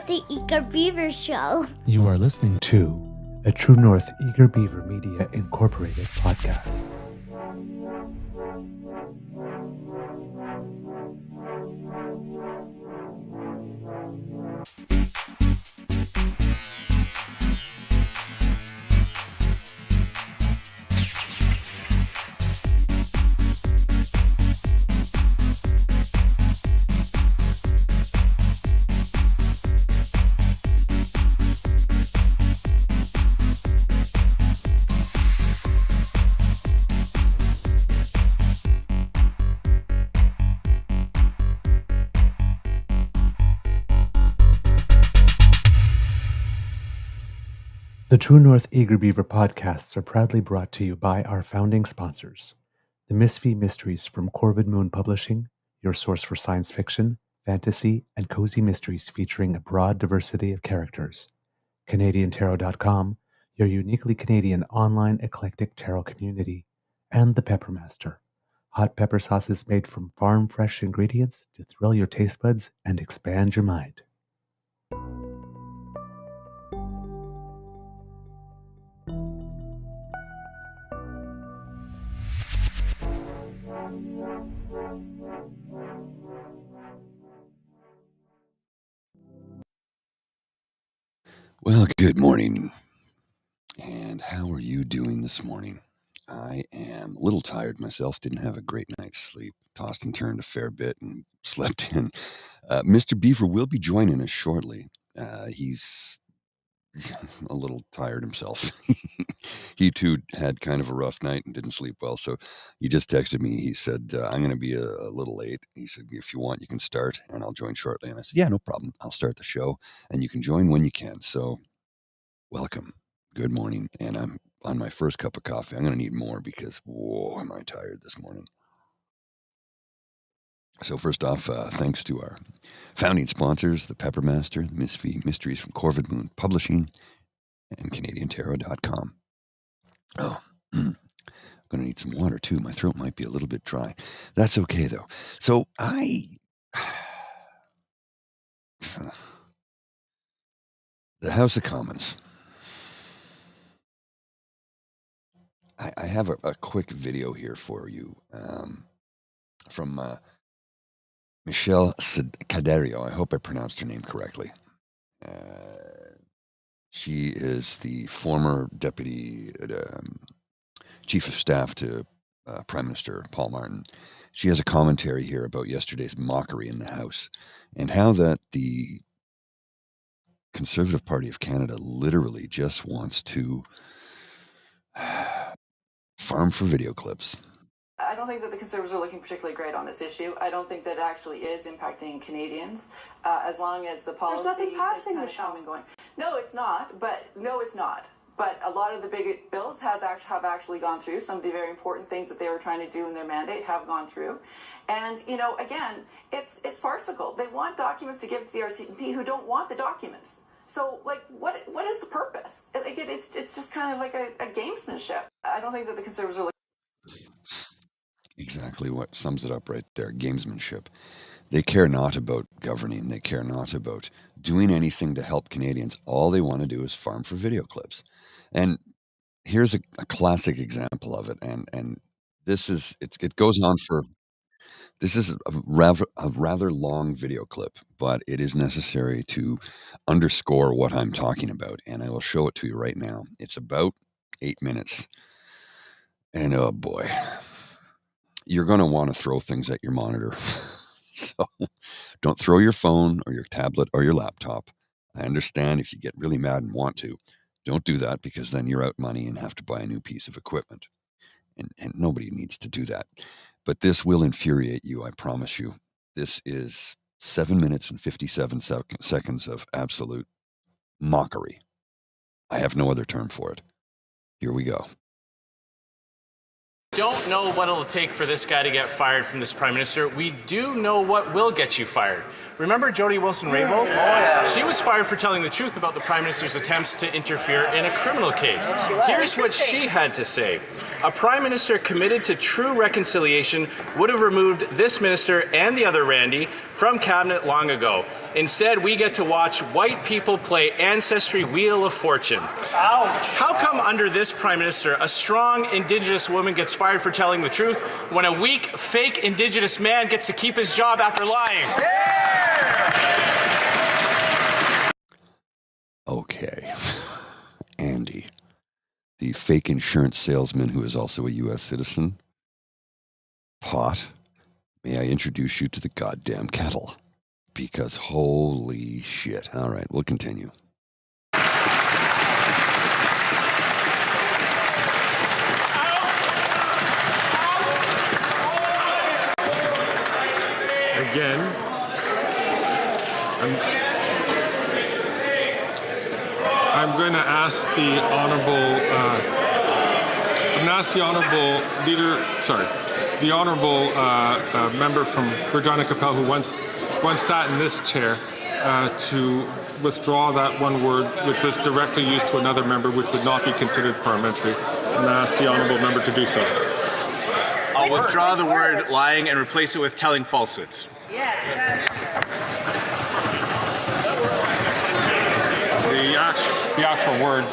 is the Eager Beaver Show. You are listening to a True North Eager Beaver Media Incorporated podcast. The True North Eager Beaver podcasts are proudly brought to you by our founding sponsors, the Misfit Mysteries from Corvid Moon Publishing, your source for science fiction, fantasy, and cozy mysteries featuring a broad diversity of characters, CanadianTarot.com, your uniquely Canadian online eclectic tarot community, and the Peppermaster, hot pepper sauces made from farm-fresh ingredients to thrill your taste buds and expand your mind. Well, good morning. And how are you doing this morning? I am a little tired myself. Didn't have a great night's sleep. Tossed and turned a fair bit and slept in. Mr. Beaver will be joining us shortly. He's a little tired himself. He too had kind of a rough night and didn't sleep well. So he just texted me. He said, I'm going to be a little late. He said, if you want, you can start and I'll join shortly. And I said, yeah, no problem. I'll start the show and you can join when you can. So welcome. Good morning. And I'm on my first cup of coffee. I'm going to need more because, whoa, am I tired this morning. So first off, thanks to our founding sponsors, the Peppermaster, the Misfit Mysteries from Corvid Moon Publishing, and CanadianTarot.com. Oh, I'm going to need some water too. My throat might be a little bit dry. That's okay though. So the House of Commons. I have a quick video here for you from Michelle Caderio. I hope I pronounced her name correctly. She is the former deputy chief of staff to Prime Minister Paul Martin. She has a commentary here about yesterday's mockery in the House and how that the Conservative Party of Canada literally just wants to farm for video clips. I don't think that the Conservatives are looking particularly great on this issue. I don't think that it actually is impacting Canadians as long as the policy There's nothing passing, is kind of coming going. No, it's not. But a lot of the big bills have actually gone through. Some of the very important things that they were trying to do in their mandate have gone through. And, again, it's farcical. They want documents to give to the RCMP who don't want the documents. So, what is the purpose? It's just kind of like a gamesmanship. I don't think that the Conservatives are looking. Exactly what sums it up right there, gamesmanship. They care not about governing. They care not about doing anything to help Canadians. All they want to do is farm for video clips. And here's a classic example of it. And this is, it goes on for, this is a rather long video clip, but it is necessary to underscore what I'm talking about. And I will show it to you right now. It's about 8 minutes. And oh boy, you're going to want to throw things at your monitor. So don't throw your phone or your tablet or your laptop. I understand if you get really mad and want to. Don't do that because then you're out money and have to buy a new piece of equipment. And nobody needs to do that. But this will infuriate you, I promise you. This is 7 minutes and 57 seconds of absolute mockery. I have no other term for it. Here we go. Don't know what it'll take for this guy to get fired from this prime minister. We do know what will get you fired. Remember Jody Wilson-Raybould? Yeah. She was fired for telling the truth about the prime minister's attempts to interfere in a criminal case. Here's what she had to say. A prime minister committed to true reconciliation would have removed this minister and the other Randy from cabinet long ago. Instead, we get to watch white people play Ancestry Wheel of Fortune. Ouch. How come under this prime minister, a strong Indigenous woman gets fired for telling the truth when a weak, fake Indigenous man gets to keep his job after lying? Okay. Andy, the fake insurance salesman who is also a U.S. citizen. Pot, may I introduce you to the goddamn kettle? Because holy shit. All right, we'll continue. Again, I'm going to ask the honourable member from Regina Capel, who once sat in this chair, to withdraw that one word which was directly used to another member, which would not be considered parliamentary. I'm going to ask the honourable member to do so. I'll withdraw the word lying and replace it with telling falsehoods. Yes. The actual word.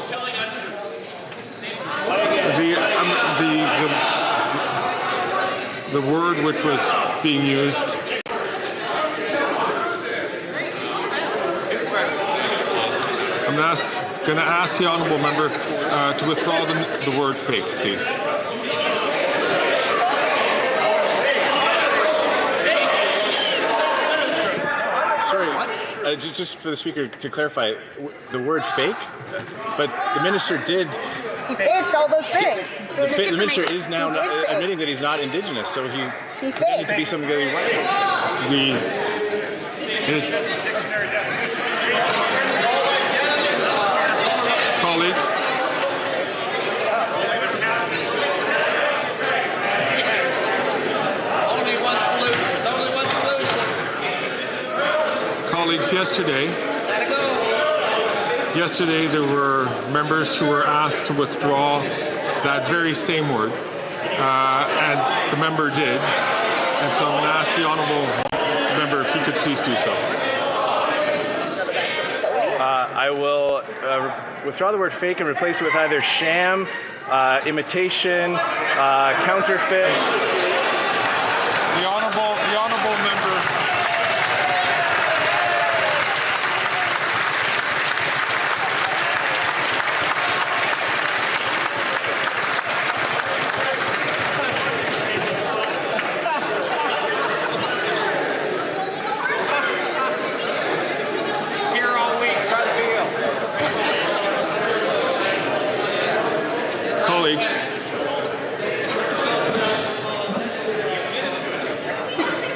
The word which was being used. I'm going to ask the honourable member to withdraw the word fake, please. Sorry, just for the speaker to clarify, the word fake, but the minister did. He faked all those things. The minister is now admitting that he's not Indigenous, so he pretended to be something that he wasn't. Colleagues. Only one solution. There's only one solution. Colleagues, yesterday there were members who were asked to withdraw that very same word, and the member did. And so I'm going to ask the honourable member if he could please do so. I will withdraw the word fake and replace it with either sham, imitation, counterfeit. The honourable member.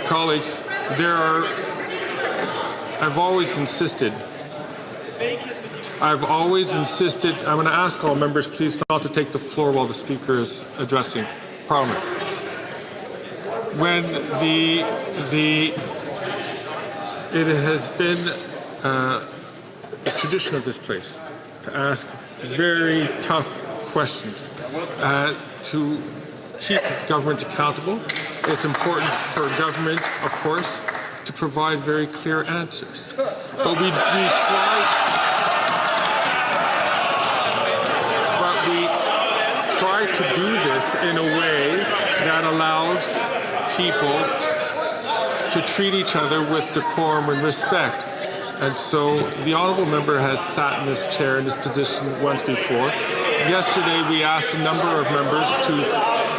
Colleagues, I've always insisted, I'm going to ask all members please not to take the floor while the speaker is addressing Parliament. When it has been a tradition of this place to ask very tough questions, to keep government accountable. It's important for government, of course, to provide very clear answers. But we try to do this in a way that allows people to treat each other with decorum and respect. And so the honourable member has sat in this chair in this position once before. Yesterday we asked a number of members to,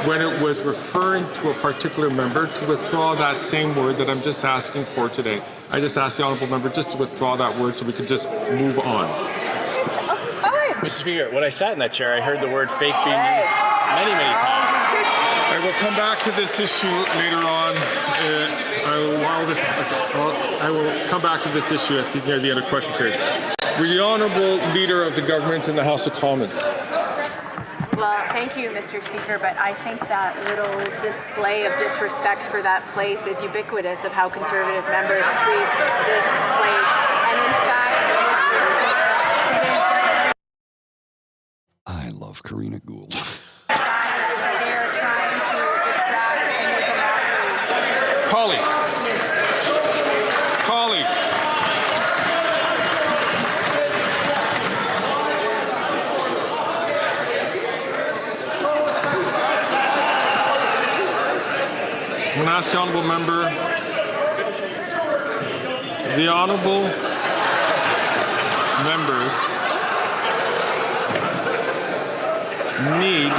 when it was referring to a particular member, to withdraw that same word that I'm just asking for today. I just asked the honourable member just to withdraw that word so we could just move on. Mr. Speaker, when I sat in that chair, I heard the word fake being used many, many times. I will come back to this issue later on. I will come back to this issue near the end of question period. Will the Honourable Leader of the Government in the House of Commons? Well, thank you, Mr. Speaker, but I think that little display of disrespect for that place is ubiquitous of how Conservative members treat this place. And in fact, Mr. Speaker, I love Karina Gould. I'm going to ask the honourable member. The honourable members need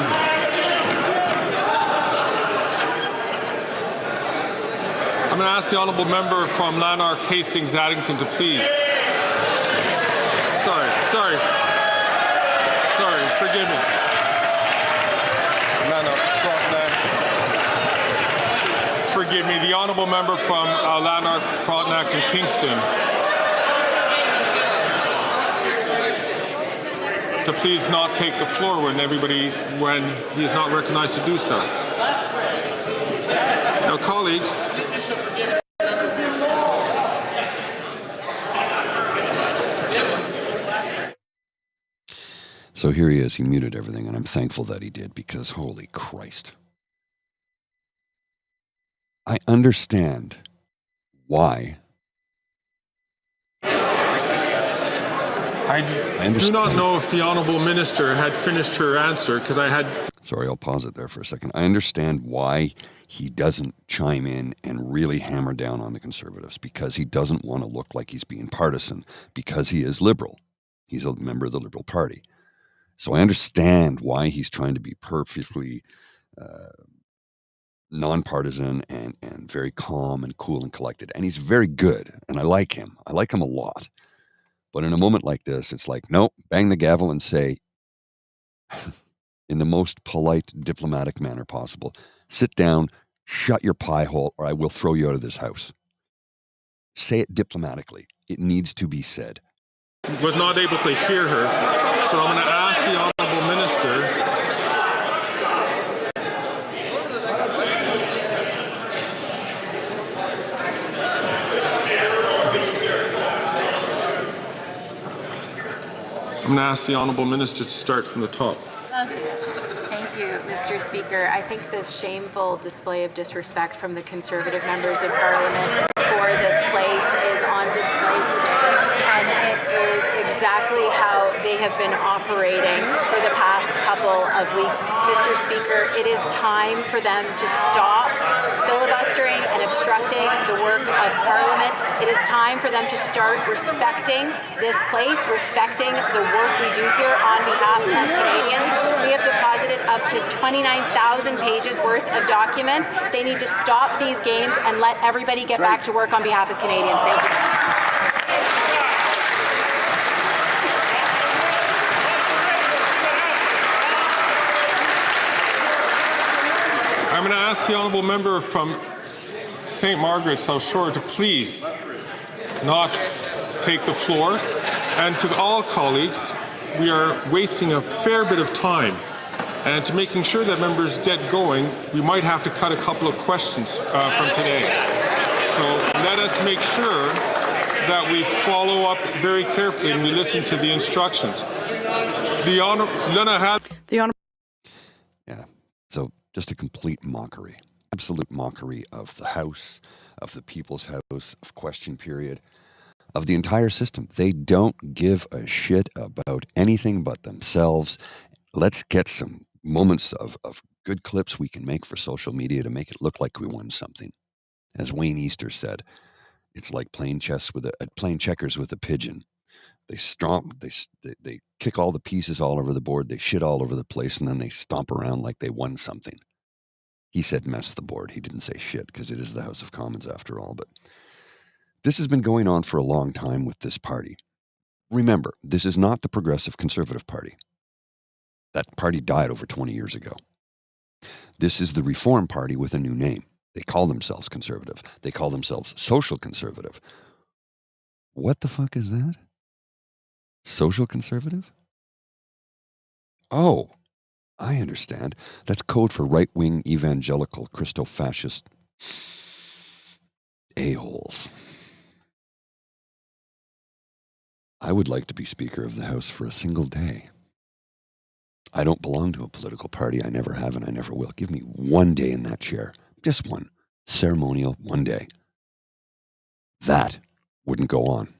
I'm going to ask the honourable member from Lanark, Hastings, Addington to please. Sorry, forgive me. Lanark, Frontenac. Forgive me, the honourable member from Lanark, Frontenac and Kingston to please not take the floor when he is not recognized to do so. Now, colleagues, so here he is. He muted everything, and I'm thankful that he did, because holy Christ. I understand why. I do not know if the honourable minister had finished her answer, because I had... Sorry, I'll pause it there for a second. I understand why he doesn't chime in and really hammer down on the Conservatives, because he doesn't want to look like he's being partisan, because he is Liberal. He's a member of the Liberal Party. So I understand why he's trying to be perfectly nonpartisan and very calm and cool and collected. And he's very good, and I like him. I like him a lot. But in a moment like this, it's like, no, bang the gavel and say, in the most polite, diplomatic manner possible, sit down, shut your pie hole, or I will throw you out of this house. Say it diplomatically. It needs to be said. Was not able to hear her, so I'm going to ask the honourable minister to start from the top. Thank you, Mr. Speaker. I think this shameful display of disrespect from the Conservative members of Parliament for this place is on display today, and it is exactly how they have been operating for the past couple of weeks. Mr. Speaker, it is time for them to stop filibustering and obstructing the work of Parliament. It is time for them to start respecting this place, respecting the work we do here on behalf of Canadians. We have deposited up to 29,000 pages worth of documents. They need to stop these games and let everybody get back to work on behalf of Canadians. Thank you. I'm going to ask the honourable member from St. Margaret, South Shore, to please not take the floor. And to all colleagues, we are wasting a fair bit of time. And to making sure that members get going, we might have to cut a couple of questions from today. So let us make sure that we follow up very carefully and we listen to the instructions. The honour, Yeah. So just a complete mockery, absolute mockery of the House, of the People's House, of question period, of the entire system. They don't give a shit about anything but themselves. Let's get some moments of good clips we can make for social media to make it look like we won something. As Wayne Easter said, it's like playing checkers with a pigeon. They stomp, they kick all the pieces all over the board, they shit all over the place, and then they stomp around like they won something. He said mess the board. He didn't say shit, because it is the House of Commons after all. But this has been going on for a long time with this party. Remember, this is not the Progressive Conservative Party. That party died over 20 years ago. This is the Reform Party with a new name. They call themselves conservative. They call themselves social conservative. What the fuck is that? Social conservative? Oh, I understand. That's code for right-wing evangelical Christo-fascist a-holes. I would like to be Speaker of the House for a single day. I don't belong to a political party. I never have and I never will. Give me one day in that chair. Just one. Ceremonial, one day. That wouldn't go on.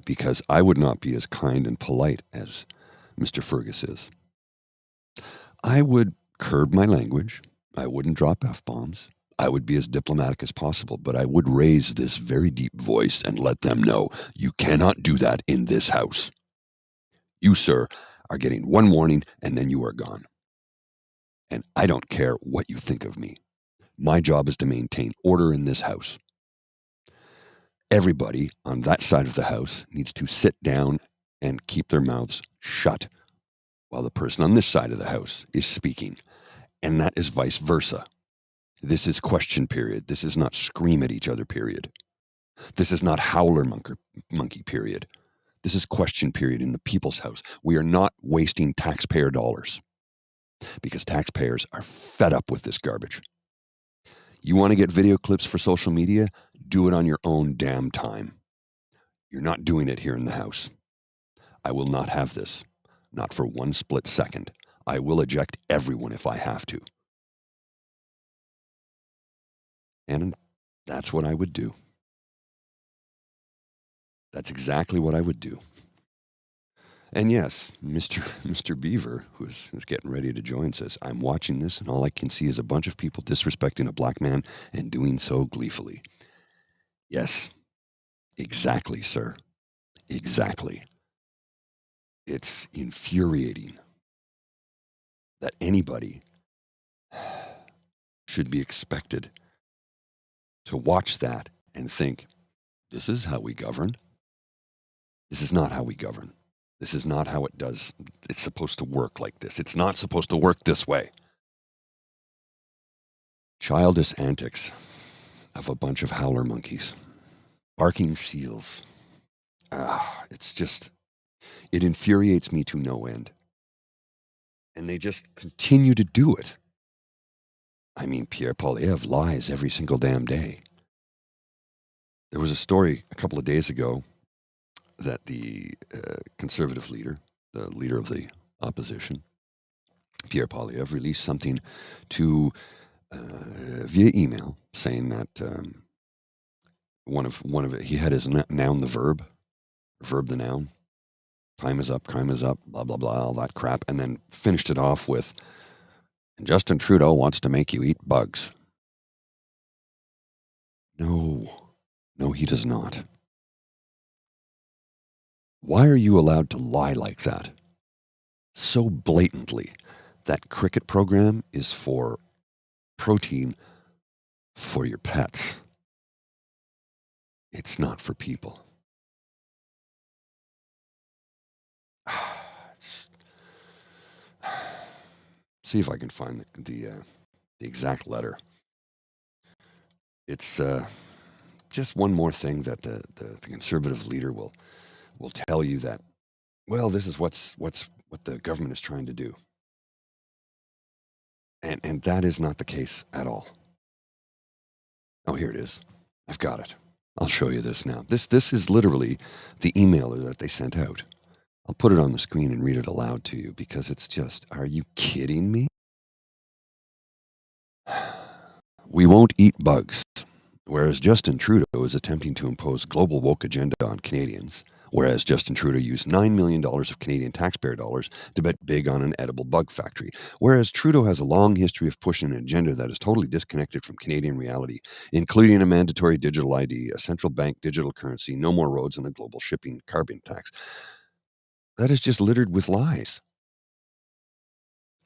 Because I would not be as kind and polite as Mr. Fergus is. I would curb my language. I wouldn't drop F-bombs. I would be as diplomatic as possible, but I would raise this very deep voice and let them know, you cannot do that in this house. You, sir, are getting one warning and then you are gone. And I don't care what you think of me. My job is to maintain order in this house. Everybody on that side of the house needs to sit down and keep their mouths shut while the person on this side of the house is speaking. And that is vice versa. This is question period. This is not scream at each other period. This is not howler monkey period. This is question period in the people's house. We are not wasting taxpayer dollars because taxpayers are fed up with this garbage. You want to get video clips for social media? Do it on your own damn time. You're not doing it here in the house. I will not have this. Not for one split second. I will eject everyone if I have to. And that's what I would do. That's exactly what I would do. And yes, Mr. Beaver, who is getting ready to join, says, I'm watching this and all I can see is a bunch of people disrespecting a black man and doing so gleefully. Yes, exactly, sir. Exactly. It's infuriating that anybody should be expected to watch that and think, this is how we govern. This is not how we govern. This is not how it does. It's supposed to work like this. It's not supposed to work this way. Childish antics of a bunch of howler monkeys, barking seals. It's just, it infuriates me to no end. And they just continue to do it. I mean, Pierre Poilievre lies every single damn day. There was a story a couple of days ago that the conservative leader, the leader of the opposition, Pierre Poilievre, released something to via email saying that one of it, he had his noun the verb the noun, time is up, crime is up, blah blah blah, all that crap, and then finished it off with, and Justin Trudeau wants to make you eat bugs. No, he does not. Why are you allowed to lie like that? So blatantly. That cricket program is for protein for your pets. It's not for people. See if I can find the exact letter. It's just one more thing that the conservative leader will tell you that, well, this is what the government is trying to do. And that is not the case at all. Oh, here it is. I've got it. I'll show you this now. This is literally the emailer that they sent out. I'll put it on the screen and read it aloud to you because it's just, are you kidding me? We won't eat bugs. Whereas Justin Trudeau is attempting to impose global woke agenda on Canadians, whereas Justin Trudeau used $9 million of Canadian taxpayer dollars to bet big on an edible bug factory, whereas Trudeau has a long history of pushing an agenda that is totally disconnected from Canadian reality, including a mandatory digital ID, a central bank digital currency, no more roads, and a global shipping carbon tax. That is just littered with lies.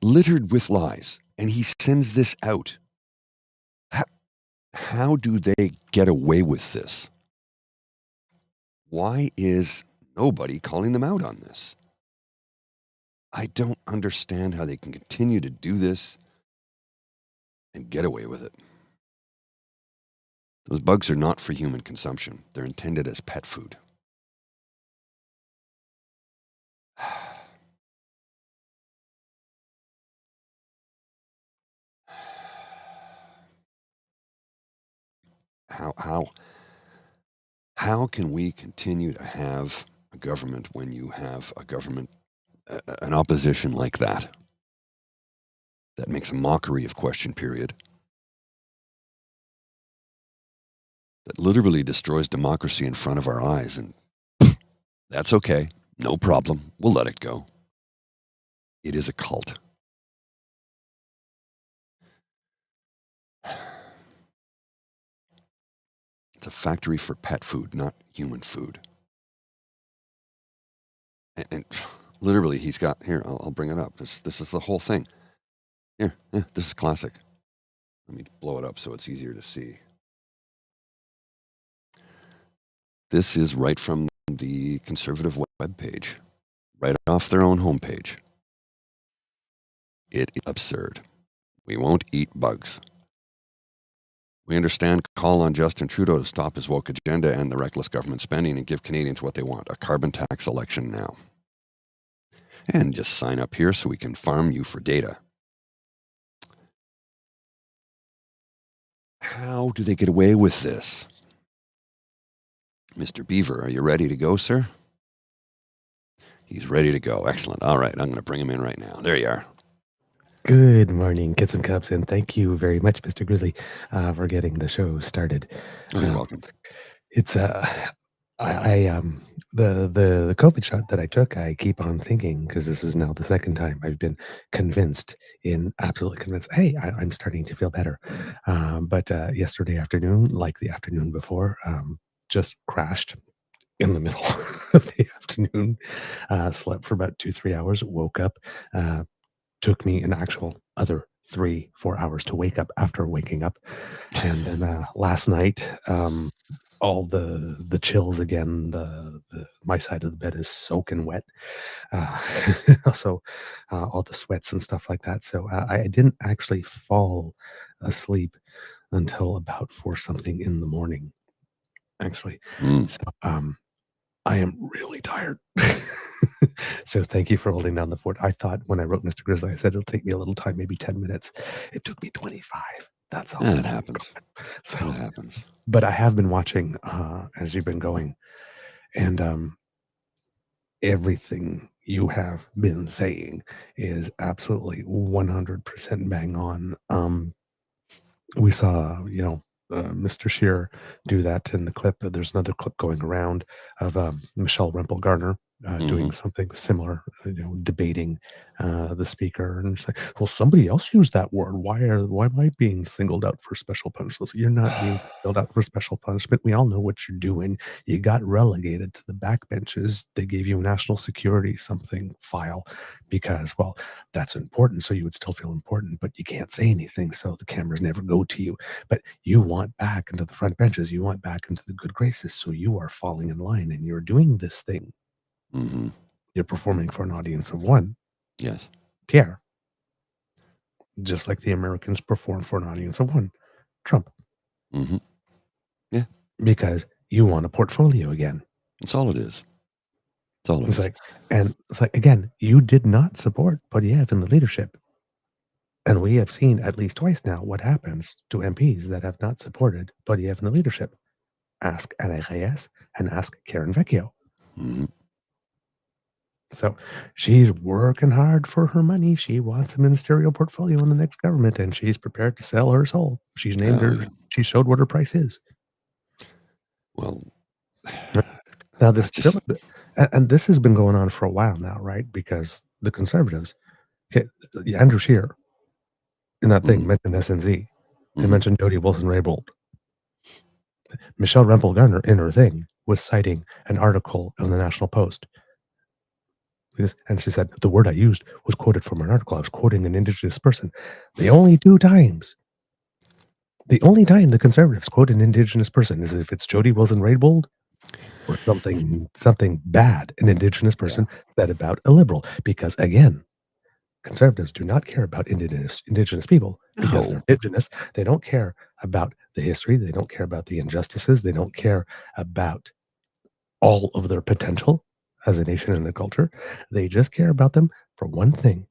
Littered with lies. And he sends this out. How do they get away with this? Why is nobody calling them out on this? I don't understand how they can continue to do this and get away with it. Those bugs are not for human consumption. They're intended as pet food. How can we continue to have a government when you have a government, an opposition like that makes a mockery of question period, that literally destroys democracy in front of our eyes, and that's okay, no problem, we'll let it go. It is a cult. It's a factory for pet food, not human food. And literally, he's got here. I'll bring it up. This is the whole thing. Here, this is classic. Let me blow it up so it's easier to see. This is right from the conservative webpage, right off their own homepage. It is absurd. We won't eat bugs. We understand call on Justin Trudeau to stop his woke agenda and the reckless government spending and give Canadians what they want, a carbon tax election now. And just sign up here so we can farm you for data. How do they get away with this? Mr. Beaver, are you ready to go, sir? He's ready to go. Excellent. All right, I'm going to bring him in right now. There you are. Good morning, kids and cubs, and thank you very much, Mr. Grizzly, for getting the show started. Oh, you're welcome. It's the COVID shot that I took. I keep on thinking, because this is now the second time I've been absolutely convinced. Hey, I'm starting to feel better. But yesterday afternoon, like the afternoon before, just crashed in the middle of the afternoon. Slept for about 2-3 hours. Woke up. Took me an actual other 3-4 hours to wake up after waking up. And then last night, all the chills again. My side of the bed is soaking wet. Also, all the sweats and stuff like that. So I didn't actually fall asleep until about 4 something in the morning, actually. So I am really tired. So thank you for holding down the fort. I thought when I wrote Mr. Grizzly, I said it'll take me a little time, maybe 10 minutes. It took me 25. That's also That happens. So That happens. But I have been watching as you've been going, and everything you have been saying is absolutely 100% bang on. We saw, Mr. Scheer do that in the clip. There's another clip going around of Michelle Rempel-Garner doing something similar, debating the speaker. And it's like, well, somebody else used that word. Why am I being singled out for special punishment? You're not being singled out for special punishment. We all know what you're doing. You got relegated to the backbenches. They gave you a national security file because, well, that's important. So you would still feel important, but you can't say anything. So the cameras never go to you. But you want back into the front benches. You want back into the good graces. So you are falling in line and you're doing this thing. Mm-hmm. You're performing for an audience of one. Yes. Pierre. Just like the Americans perform for an audience of one. Trump. Mm-hmm. Yeah. Because you want a portfolio again. That's all it is. That's all it is. It's like, again, you did not support Podiev in the leadership. And we have seen at least twice now what happens to MPs that have not supported Podiev in the leadership. Ask Alain Reyes and ask Karen Vecchio. Mm-hmm. So she's working hard for her money. She wants a ministerial portfolio in the next government, and she's prepared to sell her soul. She's named her. Yeah. She showed what her price is. Well, now and this has been going on for a while now, right? Because the Conservatives, Andrew Scheer, in that thing mentioned SNZ, they mentioned Jody Wilson-Raybould. Michelle Rempel-Garner in her thing was citing an article in the National Post. And she said, the word I used was quoted from an article. I was quoting an Indigenous person. The only time the Conservatives quote an Indigenous person is if it's Jody Wilson-Raybould or something bad an Indigenous person said about a Liberal. Because, again, Conservatives do not care about Indigenous people because they're Indigenous. They don't care about the history. They don't care about the injustices. They don't care about all of their potential as a nation and a culture. They just care about them for one thing: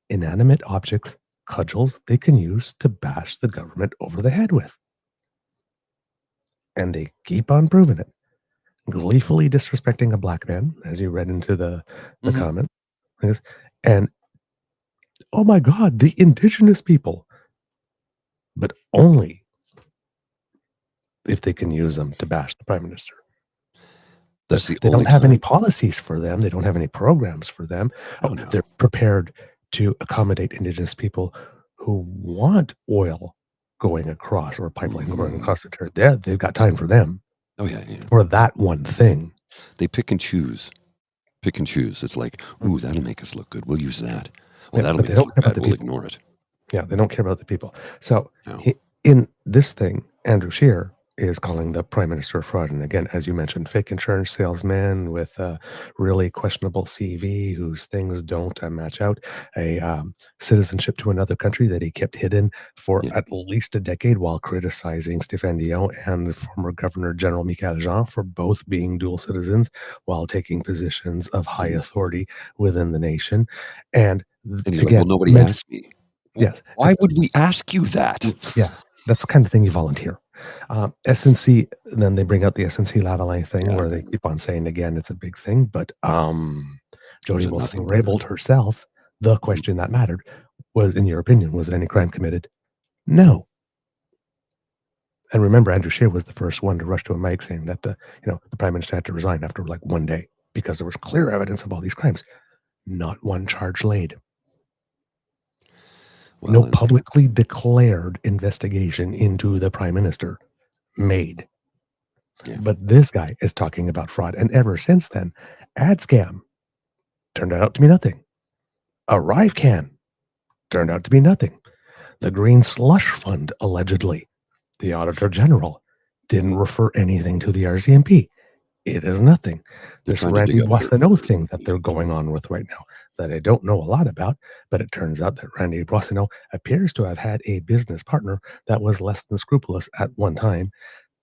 inanimate objects, cudgels they can use to bash the government over the head with. And they keep on proving it. Gleefully disrespecting a black man, as you read into the comment. And, oh my God, the Indigenous people. But only if they can use them to bash the Prime Minister. They don't have any policies for them. They don't have any programs for them. They're prepared to accommodate Indigenous people who want oil going across or a pipeline going across the territory. They've got time for them. Oh, yeah. For that one thing. They pick and choose. It's like, ooh, that'll make us look good. We'll use that. Oh, that'll make us look bad. We'll ignore it. Yeah, they don't care about the people. So No. in this thing, Andrew Scheer is calling the Prime Minister a fraud. And again, as you mentioned, fake insurance salesman with a really questionable CV whose things don't match out, a citizenship to another country that he kept hidden for at least a decade while criticizing Stéphane Dion and former Governor General Michael Jean for both being dual citizens while taking positions of high authority within the nation. And he's again, like, well, nobody asked me. Yes. Why would we ask you that? Yeah, that's the kind of thing you volunteer. SNC, then they bring out the SNC Lavalin thing where they keep on saying again it's a big thing, but Jody Wilson-Raybould herself, the question that mattered was, in your opinion, was any crime committed? No. And remember, Andrew Scheer was the first one to rush to a mic saying that the Prime Minister had to resign after like one day because there was clear evidence of all these crimes. Not one charge laid. Well, no publicly declared investigation into the Prime Minister made. Yeah. But this guy is talking about fraud. And ever since then, ad scam turned out to be nothing. Arrive can turned out to be nothing. The Green Slush Fund, allegedly. The Auditor General didn't refer anything to the RCMP. It is nothing. This Randy Boissonneau thing that they're going on with right now that I don't know a lot about, but it turns out that Randy Boissonneau appears to have had a business partner that was less than scrupulous at one time.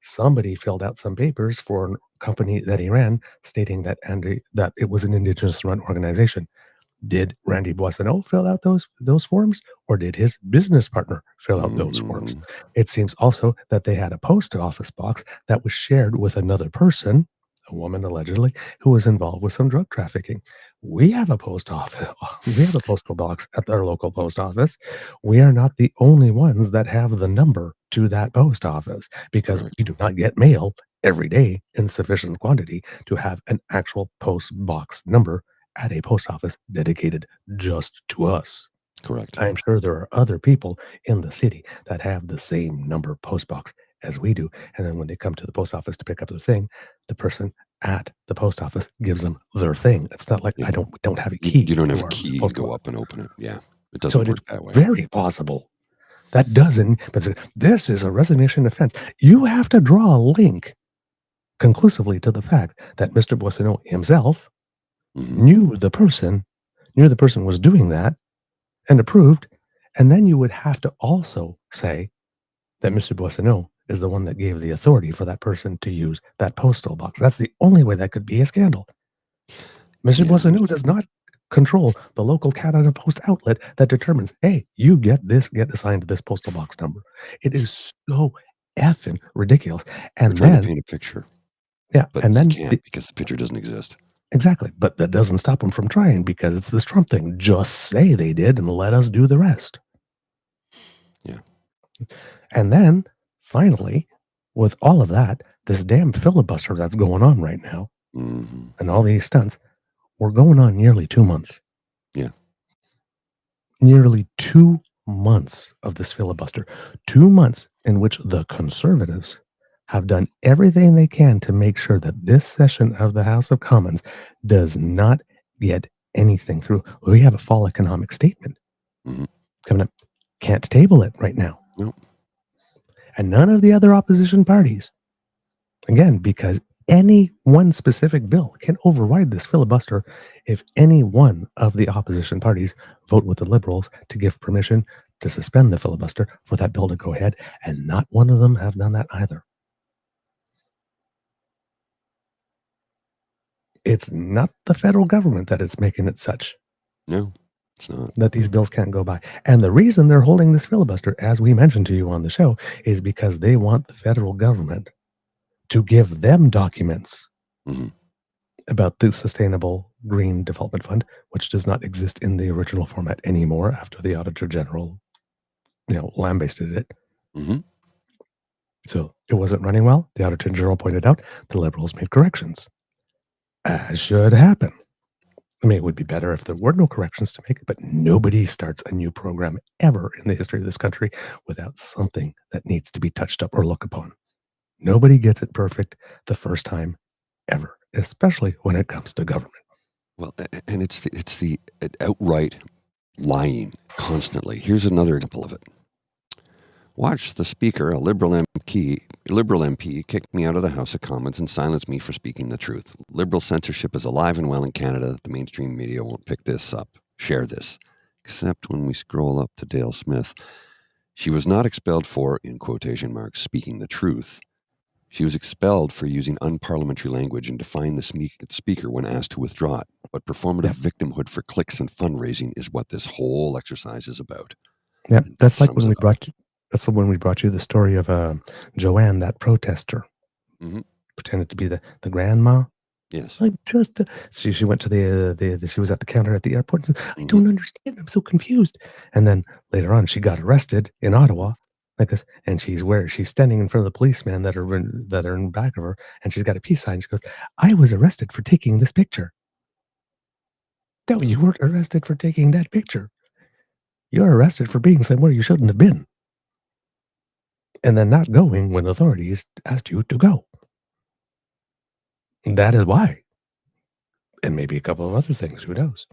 Somebody filled out some papers for a company that he ran stating that it was an Indigenous-run organization. Did Randy Boissonneau fill out those forms, or did his business partner fill out those forms? It seems also that they had a post office box that was shared with another person, a woman allegedly, who was involved with some drug trafficking. We have a post office. We have a postal box at our local post office. We are not the only ones that have the number to that post office because we do not get mail every day in sufficient quantity to have an actual post box number at a post office dedicated just to us. Correct. I'm sure there are other people in the city that have the same number post box as we do. And then when they come to the post office to pick up their thing, the person at the post office gives them their thing. It's not like we don't have a key. You don't have a key. You go up and open it. Yeah. It doesn't work that way. Very possible. That doesn't, but this is a resignation offense. You have to draw a link conclusively to the fact that Mr. Boissonneau himself knew the person was doing that and approved. And then you would have to also say that Mr. Boissonneau is the one that gave the authority for that person to use that postal box. That's the only way that could be a scandal. Mr. Boissonneau does not control the local Canada Post outlet that determines, hey, you get assigned this postal box number. It is so effing ridiculous. And they're trying to paint a picture. Yeah, but and then you can't because the picture doesn't exist. Exactly, but that doesn't stop them from trying because it's this Trump thing. Just say they did and let us do the rest. Yeah. And then, finally, with all of that, this damn filibuster that's going on right now and all these stunts, we're going on nearly 2 months. Yeah. Nearly 2 months of this filibuster. 2 months in which the Conservatives have done everything they can to make sure that this session of the House of Commons does not get anything through. We have a fall economic statement coming up. Can't table it right now. Nope. And none of the other opposition parties, again, because any one specific bill can override this filibuster if any one of the opposition parties vote with the Liberals to give permission to suspend the filibuster for that bill to go ahead, and not one of them have done that either. It's not the federal government that is making it such. No, it's not. That these bills can't go by. And the reason they're holding this filibuster, as we mentioned to you on the show, is because they want the federal government to give them documents about the Sustainable Green Development Fund, which does not exist in the original format anymore after the Auditor General, lambasted it. So it wasn't running well. The Auditor General pointed out the Liberals made corrections. As should happen. I mean, it would be better if there were no corrections to make, but nobody starts a new program ever in the history of this country without something that needs to be touched up or looked upon. Nobody gets it perfect the first time ever, especially when it comes to government. Well, and it's the outright lying constantly. Here's another example of it. Watch the Speaker, a Liberal MP, kick me out of the House of Commons and silence me for speaking the truth. Liberal censorship is alive and well in Canada. The mainstream media won't pick this up, share this. Except when we scroll up to Dale Smith. She was not expelled for, in quotation marks, speaking the truth. She was expelled for using unparliamentary language and defying the Speaker when asked to withdraw it. But performative victimhood for clicks and fundraising is what this whole exercise is about. Yeah, that's like when we brought you. That's when we brought you the story of Joanne, that protester, pretended to be the grandma. Yes. Like she went to she was at the counter at the airport and said, I don't understand. I'm so confused. And then later on, she got arrested in Ottawa like this, and she's standing in front of the policemen that are in back of her, and she's got a peace sign. She goes, I was arrested for taking this picture. No, you weren't arrested for taking that picture. You're arrested for being somewhere you shouldn't have been. And then not going when authorities asked you to go. That is why. And maybe a couple of other things, who knows?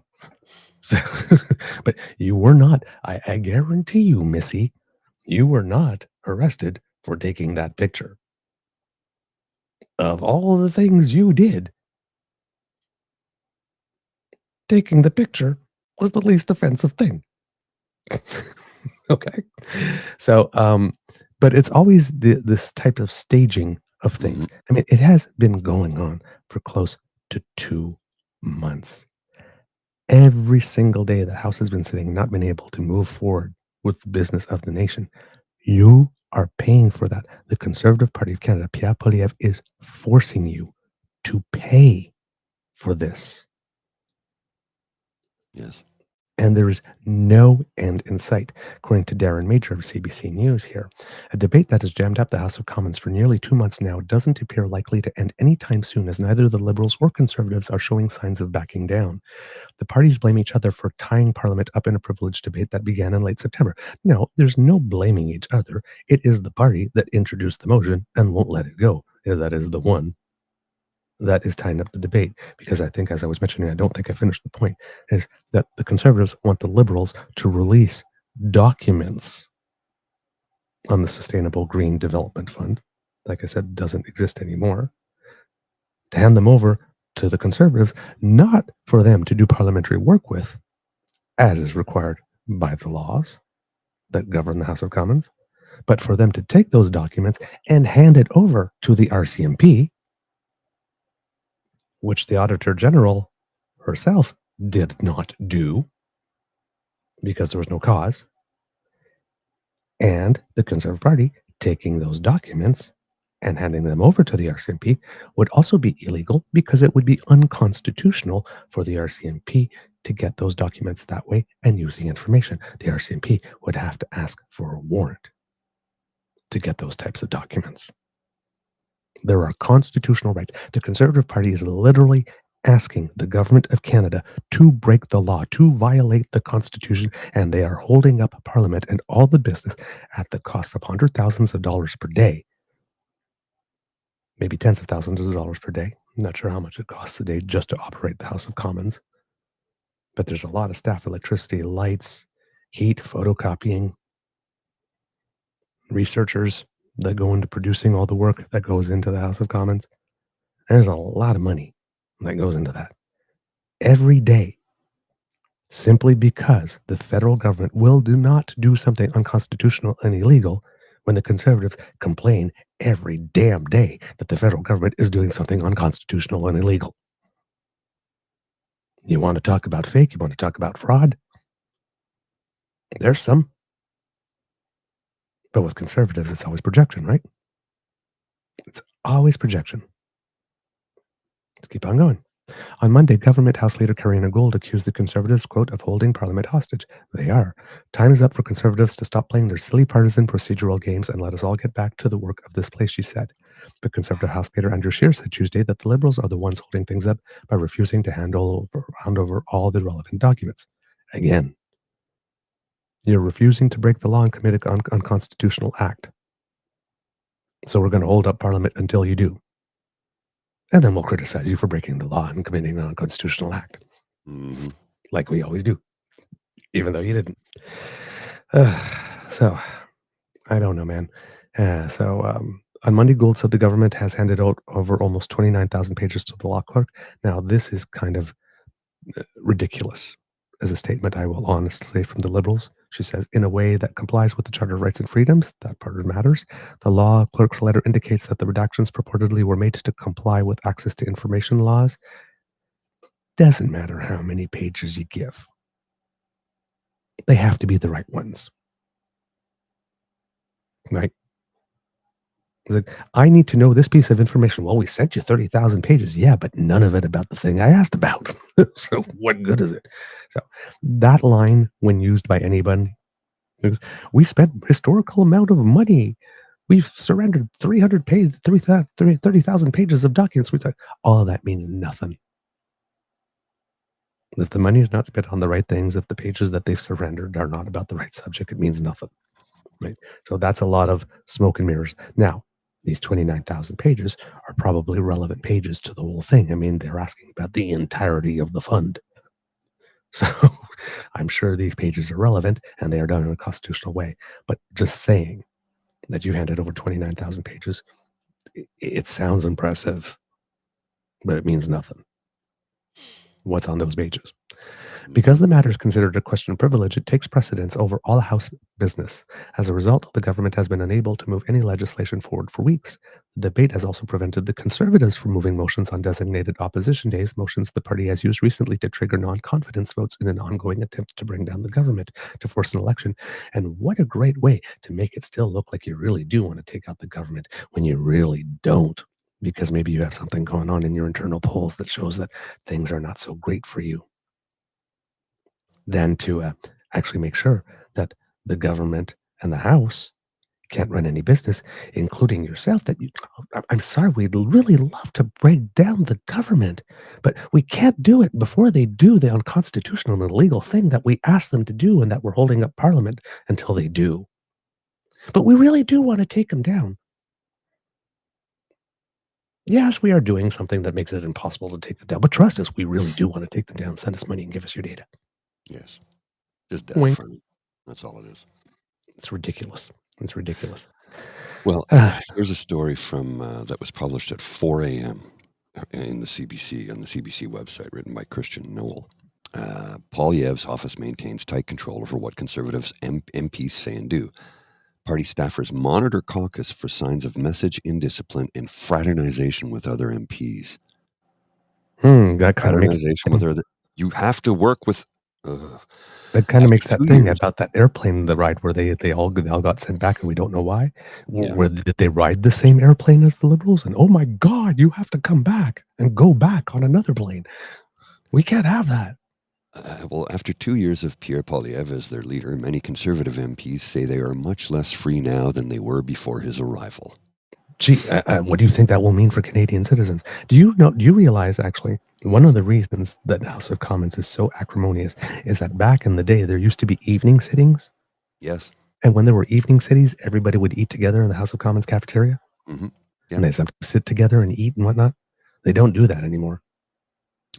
So, but you were not, I guarantee you, Missy, you were not arrested for taking that picture. Of all the things you did, taking the picture was the least offensive thing. Okay. So, but it's always this type of staging of things. I mean, it has been going on for close to 2 months. Every single day the House has been sitting, not been able to move forward with the business of the nation. You are paying for that. The Conservative Party of Canada, Pierre Poilievre, is forcing you to pay for this. Yes. And there is no end in sight. According to Darren Major of CBC News here, a debate that has jammed up the House of Commons for nearly 2 months now doesn't appear likely to end anytime soon, as neither the Liberals or Conservatives are showing signs of backing down. The parties blame each other for tying Parliament up in a privileged debate that began in late September. No, there's no blaming each other. It is the party that introduced the motion and won't let it go. That is the one that is tying up the debate, because I think, as I was mentioning, I don't think I finished the point, is that the Conservatives want the Liberals to release documents on the Sustainable Green Development Fund, like I said, doesn't exist anymore, to hand them over to the Conservatives, not for them to do parliamentary work with, as is required by the laws that govern the House of Commons, but for them to take those documents and hand it over to the RCMP, which the Auditor General herself did not do because there was no cause, and the Conservative Party taking those documents and handing them over to the RCMP would also be illegal, because it would be unconstitutional for the RCMP to get those documents that way and use the information. The RCMP would have to ask for a warrant to get those types of documents. There are constitutional rights. The Conservative Party is literally asking the government of Canada to break the law, to violate the Constitution, and they are holding up Parliament and all the business at the cost of hundreds of thousands of dollars per day, maybe tens of thousands of dollars per day. I'm not sure how much it costs a day just to operate the House of Commons, but there's a lot of staff, electricity, lights, heat, photocopying, researchers that go into producing all the work that goes into the House of Commons. There's a lot of money that goes into that every day, simply because the federal government will not do something unconstitutional and illegal, when the Conservatives complain every damn day that the federal government is doing something unconstitutional and illegal. You want to talk about fake? You want to talk about fraud? There's some. But with Conservatives, it's always projection, right? It's always projection. Let's keep on going. On Monday, Government House Leader Karina Gould accused the Conservatives, quote, of holding Parliament hostage. They are. Time is up for Conservatives to stop playing their silly partisan procedural games and let us all get back to the work of this place, she said. But Conservative House Leader Andrew Scheer said Tuesday that the Liberals are the ones holding things up by refusing to hand over all the relevant documents. Again, you're refusing to break the law and commit an unconstitutional act. So we're going to hold up Parliament until you do. And then we'll criticize you for breaking the law and committing an unconstitutional act. Mm-hmm. Like we always do, even though you didn't. So, I don't know, man. On Monday, Gould said the government has handed out over almost 29,000 pages to the law clerk. Now, this is kind of ridiculous as a statement, I will honestly say, from the Liberals. She says, in a way that complies with the Charter of Rights and Freedoms, that part matters. The law clerk's letter indicates that the redactions purportedly were made to comply with access to information laws. Doesn't matter how many pages you give. They have to be the right ones. Right? Like, I need to know this piece of information. Well, we sent you 30,000 pages. Yeah, but none of it about the thing I asked about. So what good is it? So that line, when used by anybody, is, we spent historical amount of money. We've surrendered 30,000 pages of documents. We thought all of that means nothing. If the money is not spent on the right things, if the pages that they've surrendered are not about the right subject, it means nothing. Right? So that's a lot of smoke and mirrors. Now, these 29,000 pages are probably relevant pages to the whole thing. I mean, they're asking about the entirety of the fund. So I'm sure these pages are relevant and they are done in a constitutional way. But just saying that you handed over 29,000 pages, it sounds impressive, but it means nothing. What's on those pages? Because the matter is considered a question of privilege, it takes precedence over all House business. As a result, the government has been unable to move any legislation forward for weeks. The debate has also prevented the Conservatives from moving motions on designated opposition days, motions the party has used recently to trigger non-confidence votes in an ongoing attempt to bring down the government, to force an election. And what a great way to make it still look like you really do want to take out the government when you really don't, because maybe you have something going on in your internal polls that shows that things are not so great for you. Than to actually make sure that the government and the House can't run any business, including yourself. I'm sorry, we'd really love to break down the government, but we can't do it before they do the unconstitutional and illegal thing that we asked them to do and that we're holding up Parliament until they do. But we really do want to take them down. Yes, we are doing something that makes it impossible to take them down, but trust us, we really do want to take them down. Send us money and give us your data. Yes. Just data for me. That's all it is. It's ridiculous. It's ridiculous. Well, here's a story from that was published at 4 a.m. in the CBC, on the CBC website, written by Christian Noel. Poilievre's office maintains tight control over what Conservatives MPs say and do. Party staffers monitor caucus for signs of message indiscipline and fraternization with other MPs. That kind of makes with other. You have to work with. That kind of makes that thing about that airplane, the ride where they all got sent back and we don't know why. Yeah. Where did they ride the same airplane as the Liberals? And oh my God, you have to come back and go back on another plane. We can't have that. Well, after 2 years of Pierre Poilievre as their leader, many Conservative MPs say they are much less free now than they were before his arrival. Gee, what do you think that will mean for Canadian citizens? Do you realize, actually, one of the reasons that the House of Commons is so acrimonious is that back in the day, there used to be evening sittings. Yes. And when there were evening sittings, everybody would eat together in the House of Commons cafeteria. Mm-hmm. Yeah. And they sometimes sit together and eat and whatnot. They don't do that anymore.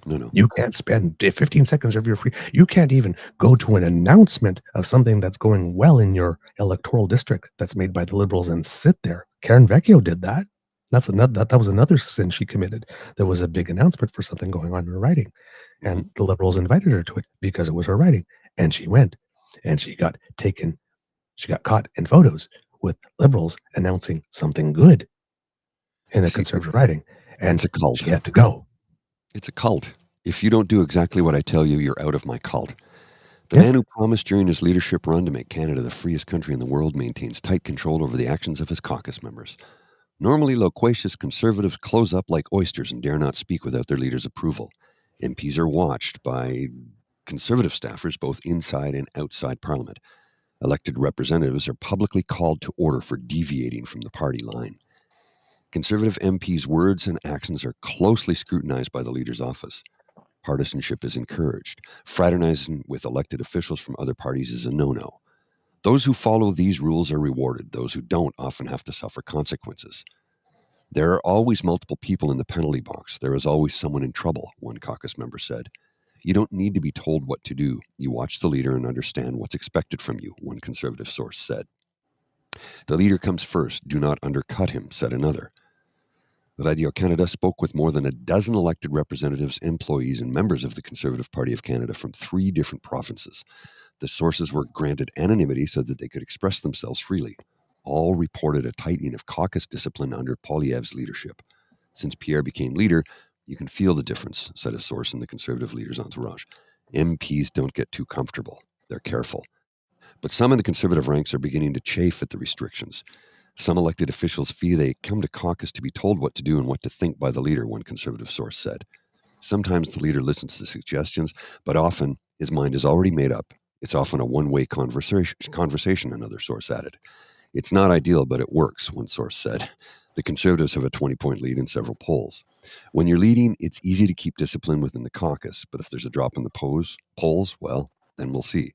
No. You can't spend 15 seconds of your free. You can't even go to an announcement of something that's going well in your electoral district that's made by the Liberals and sit there. Karen Vecchio did that. That was another sin she committed. There was a big announcement for something going on in her riding, and the Liberals invited her to it because it was her riding, and she went, and she got caught in photos with Liberals announcing something good in a Conservative riding, and it's a cult. She had to go. It's a cult. If you don't do exactly what I tell you, you're out of my cult. The man who promised during his leadership run to make Canada the freest country in the world maintains tight control over the actions of his caucus members. Normally loquacious Conservatives close up like oysters and dare not speak without their leader's approval. MPs are watched by Conservative staffers both inside and outside Parliament. Elected representatives are publicly called to order for deviating from the party line. Conservative MPs' words and actions are closely scrutinized by the leader's office. Partisanship is encouraged. Fraternizing with elected officials from other parties is a no-no. Those who follow these rules are rewarded. Those who don't often have to suffer consequences. There are always multiple people in the penalty box. There is always someone in trouble, one caucus member said. You don't need to be told what to do. You watch the leader and understand what's expected from you, one Conservative source said. The leader comes first. Do not undercut him, said another. Radio-Canada spoke with more than a dozen elected representatives, employees, and members of the Conservative Party of Canada from 3 different provinces. The sources were granted anonymity so that they could express themselves freely. All reported a tightening of caucus discipline under Poilievre's leadership. Since Pierre became leader, you can feel the difference, said a source in the Conservative leader's entourage. MPs don't get too comfortable. They're careful. But some in the Conservative ranks are beginning to chafe at the restrictions. Some elected officials feel they come to caucus to be told what to do and what to think by the leader, one Conservative source said. Sometimes the leader listens to suggestions, but often his mind is already made up. It's often a one-way conversation, another source added. It's not ideal, but it works, one source said. The Conservatives have a 20-point lead in several polls. When you're leading, it's easy to keep discipline within the caucus, but if there's a drop in the polls, well, then we'll see.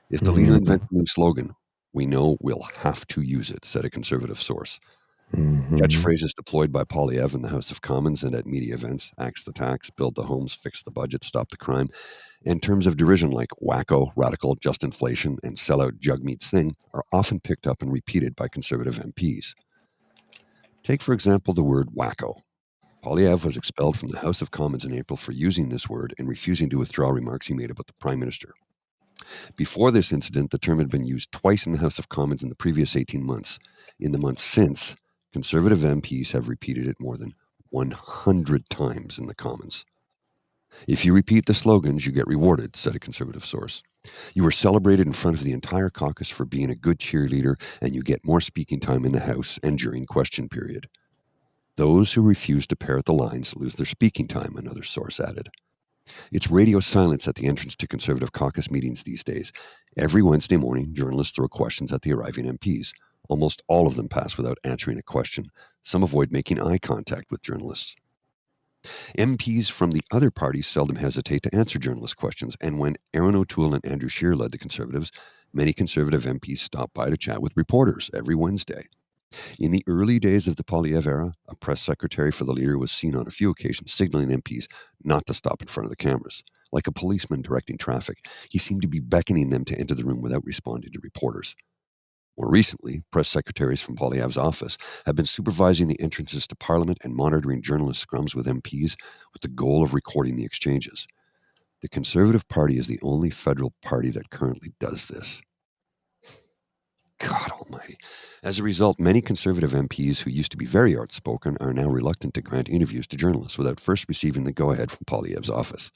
If the leader invents a new slogan, we know we'll have to use it, said a Conservative source. Catchphrases deployed by Poilievre in the House of Commons and at media events, axe the tax, build the homes, fix the budget, stop the crime, and terms of derision like wacko, radical, just inflation, and sellout Jagmeet Singh are often picked up and repeated by Conservative MPs. Take, for example, the word wacko. Poilievre was expelled from the House of Commons in April for using this word and refusing to withdraw remarks he made about the Prime Minister. Before this incident, the term had been used twice in the House of Commons in the previous 18 months. In the months since, Conservative MPs have repeated it more than 100 times in the Commons. If you repeat the slogans, you get rewarded, said a Conservative source. You are celebrated in front of the entire caucus for being a good cheerleader, and you get more speaking time in the House and during question period. Those who refuse to parrot the lines lose their speaking time, another source added. It's radio silence at the entrance to Conservative caucus meetings these days. Every Wednesday morning, journalists throw questions at the arriving MPs. Almost all of them pass without answering a question. Some avoid making eye contact with journalists. MPs from the other parties seldom hesitate to answer journalist questions, and when Aaron O'Toole and Andrew Scheer led the Conservatives, many Conservative MPs stopped by to chat with reporters every Wednesday. In the early days of the Poilievre era, a press secretary for the leader was seen on a few occasions signaling MPs not to stop in front of the cameras. Like a policeman directing traffic, he seemed to be beckoning them to enter the room without responding to reporters. More recently, press secretaries from Poilievre's office have been supervising the entrances to Parliament and monitoring journalist scrums with MPs with the goal of recording the exchanges. The Conservative Party is the only federal party that currently does this. God almighty. As a result, many Conservative MPs who used to be very outspoken are now reluctant to grant interviews to journalists without first receiving the go-ahead from Poilievre's office.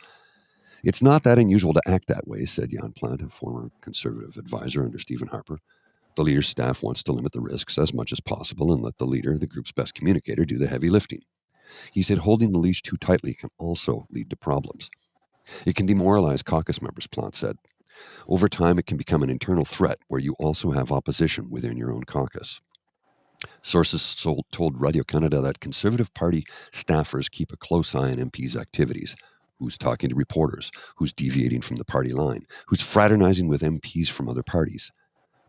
It's not that unusual to act that way, said Jan Plant, a former Conservative advisor under Stephen Harper. The leader's staff wants to limit the risks as much as possible and let the leader, the group's best communicator, do the heavy lifting. He said holding the leash too tightly can also lead to problems. It can demoralize caucus members, Plant said. Over time, it can become an internal threat where you also have opposition within your own caucus. Sources told Radio-Canada that Conservative Party staffers keep a close eye on MPs' activities. Who's talking to reporters? Who's deviating from the party line? Who's fraternizing with MPs from other parties?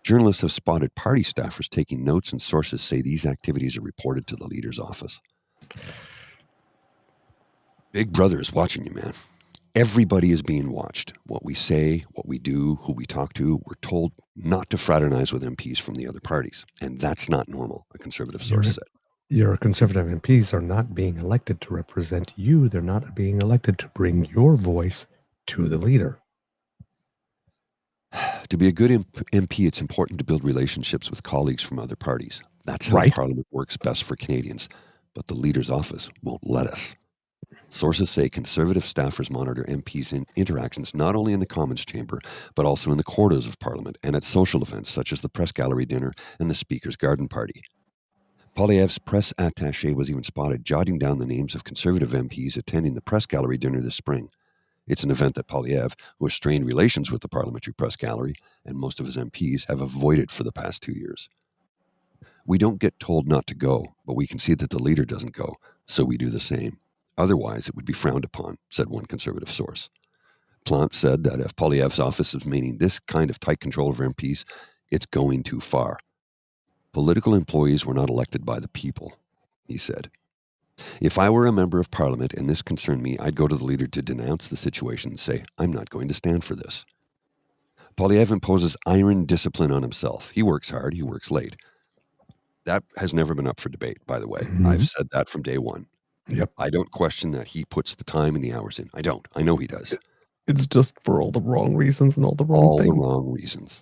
Journalists have spotted party staffers taking notes, and sources say these activities are reported to the leader's office. Big Brother is watching you, man. Everybody is being watched. What we say, what we do, who we talk to, we're told not to fraternize with MPs from the other parties. And that's not normal, a Conservative source said. Your Conservative MPs are not being elected to represent you. They're not being elected to bring your voice to the leader. To be a good MP, it's important to build relationships with colleagues from other parties. That's how Parliament works best for Canadians. But the leader's office won't let us. Sources say Conservative staffers monitor MPs' interactions not only in the Commons chamber, but also in the corridors of Parliament and at social events such as the press gallery dinner and the Speaker's garden party. Poilievre's press attaché was even spotted jotting down the names of Conservative MPs attending the press gallery dinner this spring. It's an event that Poilievre, who has strained relations with the Parliamentary Press Gallery, and most of his MPs have avoided for the past 2 years. We don't get told not to go, but we can see that the leader doesn't go, so we do the same. Otherwise, it would be frowned upon, said one conservative source. Plante said that if Poilievre's office is maintaining this kind of tight control over MPs, it's going too far. Political employees were not elected by the people, he said. If I were a member of parliament and this concerned me, I'd go to the leader to denounce the situation and say, I'm not going to stand for this. Poilievre imposes iron discipline on himself. He works hard, he works late. That has never been up for debate, by the way. I've said that from day one. Yep. I don't question that he puts the time and the hours in. I don't. I know he does. It's just for all the wrong reasons and all the wrong things. All the wrong reasons.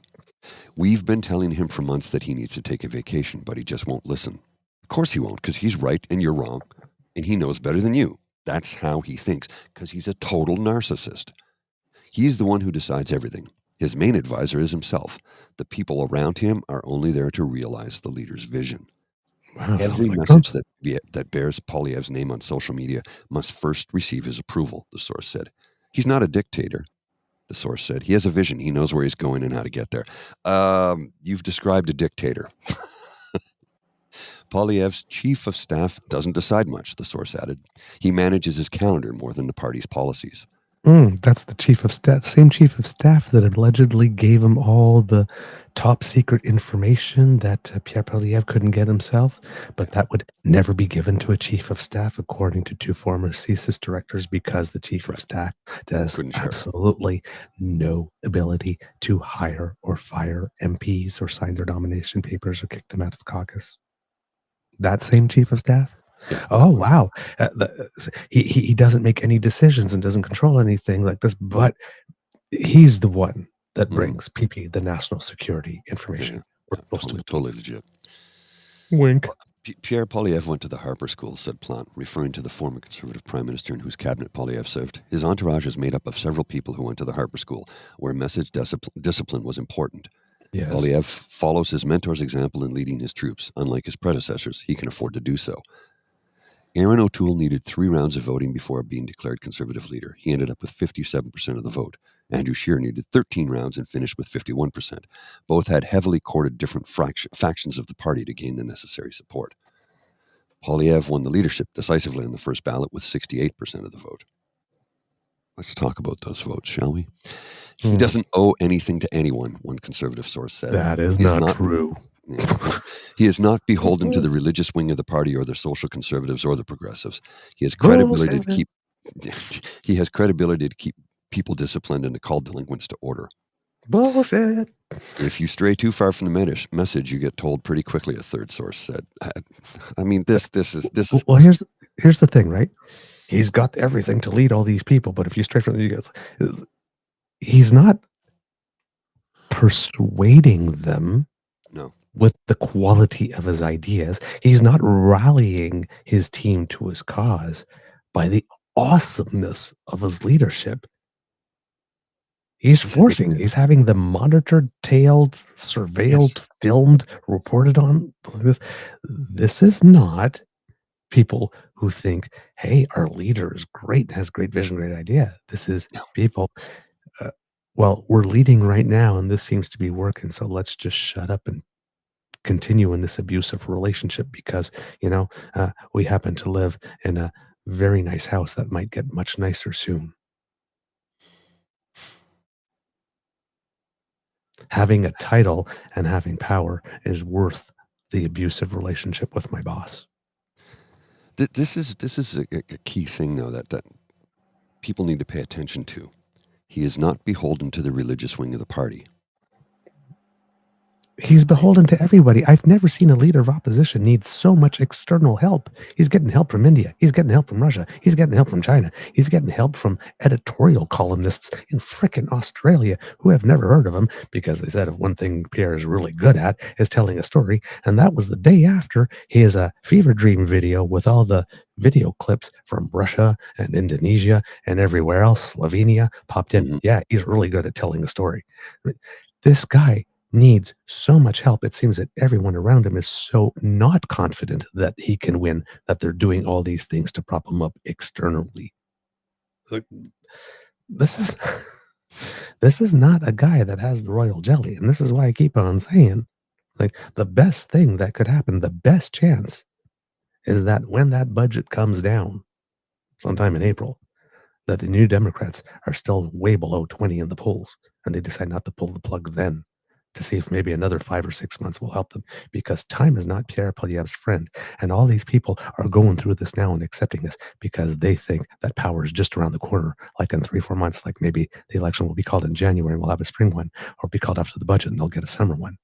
We've been telling him for months that he needs to take a vacation, but he just won't listen. Of course he won't, because he's right and you're wrong, and he knows better than you. That's how he thinks, because he's a total narcissist. He's the one who decides everything. His main advisor is himself. The people around him are only there to realize the leader's vision. Wow, Every like message that bears Poilievre's name on social media must first receive his approval, the source said. He's not a dictator, the source said. He has a vision. He knows where he's going and how to get there. You've described a dictator. Poilievre's chief of staff doesn't decide much, the source added. He manages his calendar more than the party's policies. That's the chief of staff, same chief of staff that allegedly gave him all the top secret information that Pierre Poilievre couldn't get himself, but that would never be given to a chief of staff, according to two former CSIS directors, because the chief of staff has absolutely no ability to hire or fire MPs or sign their nomination papers or kick them out of caucus. That same chief of staff? Oh, wow. He doesn't make any decisions and doesn't control anything like this, but he's the one that brings PP, the national security information. Totally legit. Wink. Pierre Poilievre went to the Harper School, said Plante, referring to the former conservative prime minister in whose cabinet Poilievre served. His entourage is made up of several people who went to the Harper School, where message discipline was important. Yes. Poilievre follows his mentor's example in leading his troops. Unlike his predecessors, he can afford to do so. Aaron O'Toole needed 3 rounds of voting before being declared conservative leader. He ended up with 57% of the vote. Andrew Scheer needed 13 rounds and finished with 51%. Both had heavily courted different factions of the party to gain the necessary support. Poilievre won the leadership decisively on the first ballot with 68% of the vote. Let's talk about those votes, shall we? He doesn't owe anything to anyone, one conservative source said. That is not true. He is not beholden to the religious wing of the party or the social conservatives or the progressives. He has credibility to keep people disciplined and to call delinquents to order. Bullshit. If you stray too far from the message, you get told pretty quickly, a third source said. I mean, this is. Well, here's the thing, right? He's got everything to lead all these people, but if you stray from he's not persuading them. No. With the quality of his ideas. He's not rallying his team to his cause by the awesomeness of his leadership. He's he's having them monitored, tailed, surveilled, filmed, reported on. This is not people who think, hey, our leader is great, has great vision, great idea. This is people, well, we're leading right now and this seems to be working, so let's just shut up and continue in this abusive relationship because, we happen to live in a very nice house that might get much nicer soon. Having a title and having power is worth the abusive relationship with my boss. This is a key thing, though, that people need to pay attention to. He is not beholden to the religious wing of the party. He's beholden to everybody. I've never seen a leader of opposition need so much external help. He's getting help from India. He's getting help from Russia. He's getting help from China. He's getting help from editorial columnists in frickin' Australia who have never heard of him because they said if one thing Pierre is really good at is telling a story. And that was the day after his fever dream video with all the video clips from Russia and Indonesia and everywhere else, Slovenia, popped in. Yeah, he's really good at telling a story. This guy needs so much help. It seems that everyone around him is so not confident that he can win, that they're doing all these things to prop him up externally. This is not a guy that has the royal jelly, and this is why I keep on saying Like, the best thing that could happen, the best chance, is that when that budget comes down sometime in April, that the New Democrats are still way below 20 in the polls, and they decide not to pull the plug then to see if maybe another 5 or 6 months will help them, because time is not Pierre Poilievre's friend, and all these people are going through this now and accepting this because they think that power is just around the corner, like in 3-4 months, like maybe the election will be called in January and we'll have a spring one, or be called after the budget and they'll get a summer one.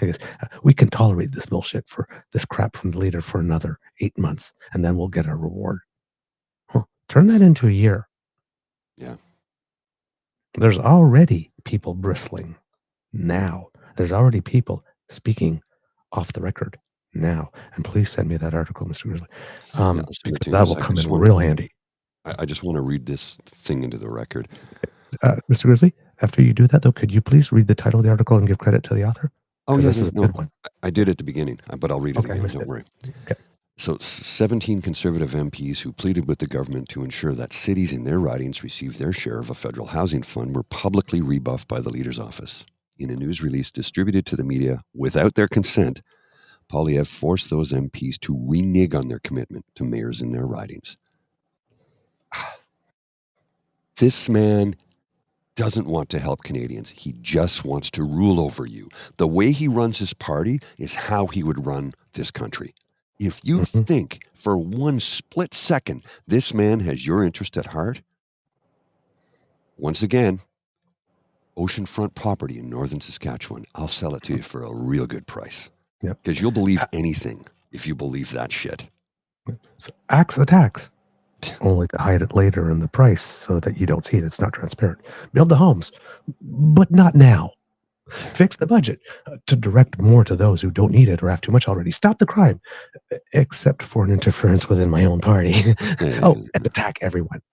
I guess we can tolerate this bullshit for this crap from the leader for another 8 months, and then we'll get our reward. Turn that into a year. Yeah. There's already people bristling now. There's already people speaking off the record now. And please send me that article, Mr. Grizzly. Because that will come in real handy. I just want to read this thing into the record. Mr. Grizzly, after you do that, though, could you please read the title of the article and give credit to the author? Oh, yeah, this is a good one. I did at the beginning, but I'll read it again. Don't worry. Okay. So 17 Conservative MPs who pleaded with the government to ensure that cities in their ridings received their share of a federal housing fund were publicly rebuffed by the leader's office. In a news release distributed to the media without their consent, Poilievre forced those MPs to renege on their commitment to mayors in their ridings. This man doesn't want to help Canadians. He just wants to rule over you. The way he runs his party is how he would run this country. If you think for one split second this man has your interest at heart, once again, oceanfront property in northern Saskatchewan, I'll sell it to you for a real good price. Because you'll believe anything if you believe that shit. So axe the tax, only to hide it later in the price so that you don't see it. It's not transparent. Build the homes, but not now. Fix the budget to direct more to those who don't need it or have too much already. Stop the crime, except for an interference within my own party. And attack everyone.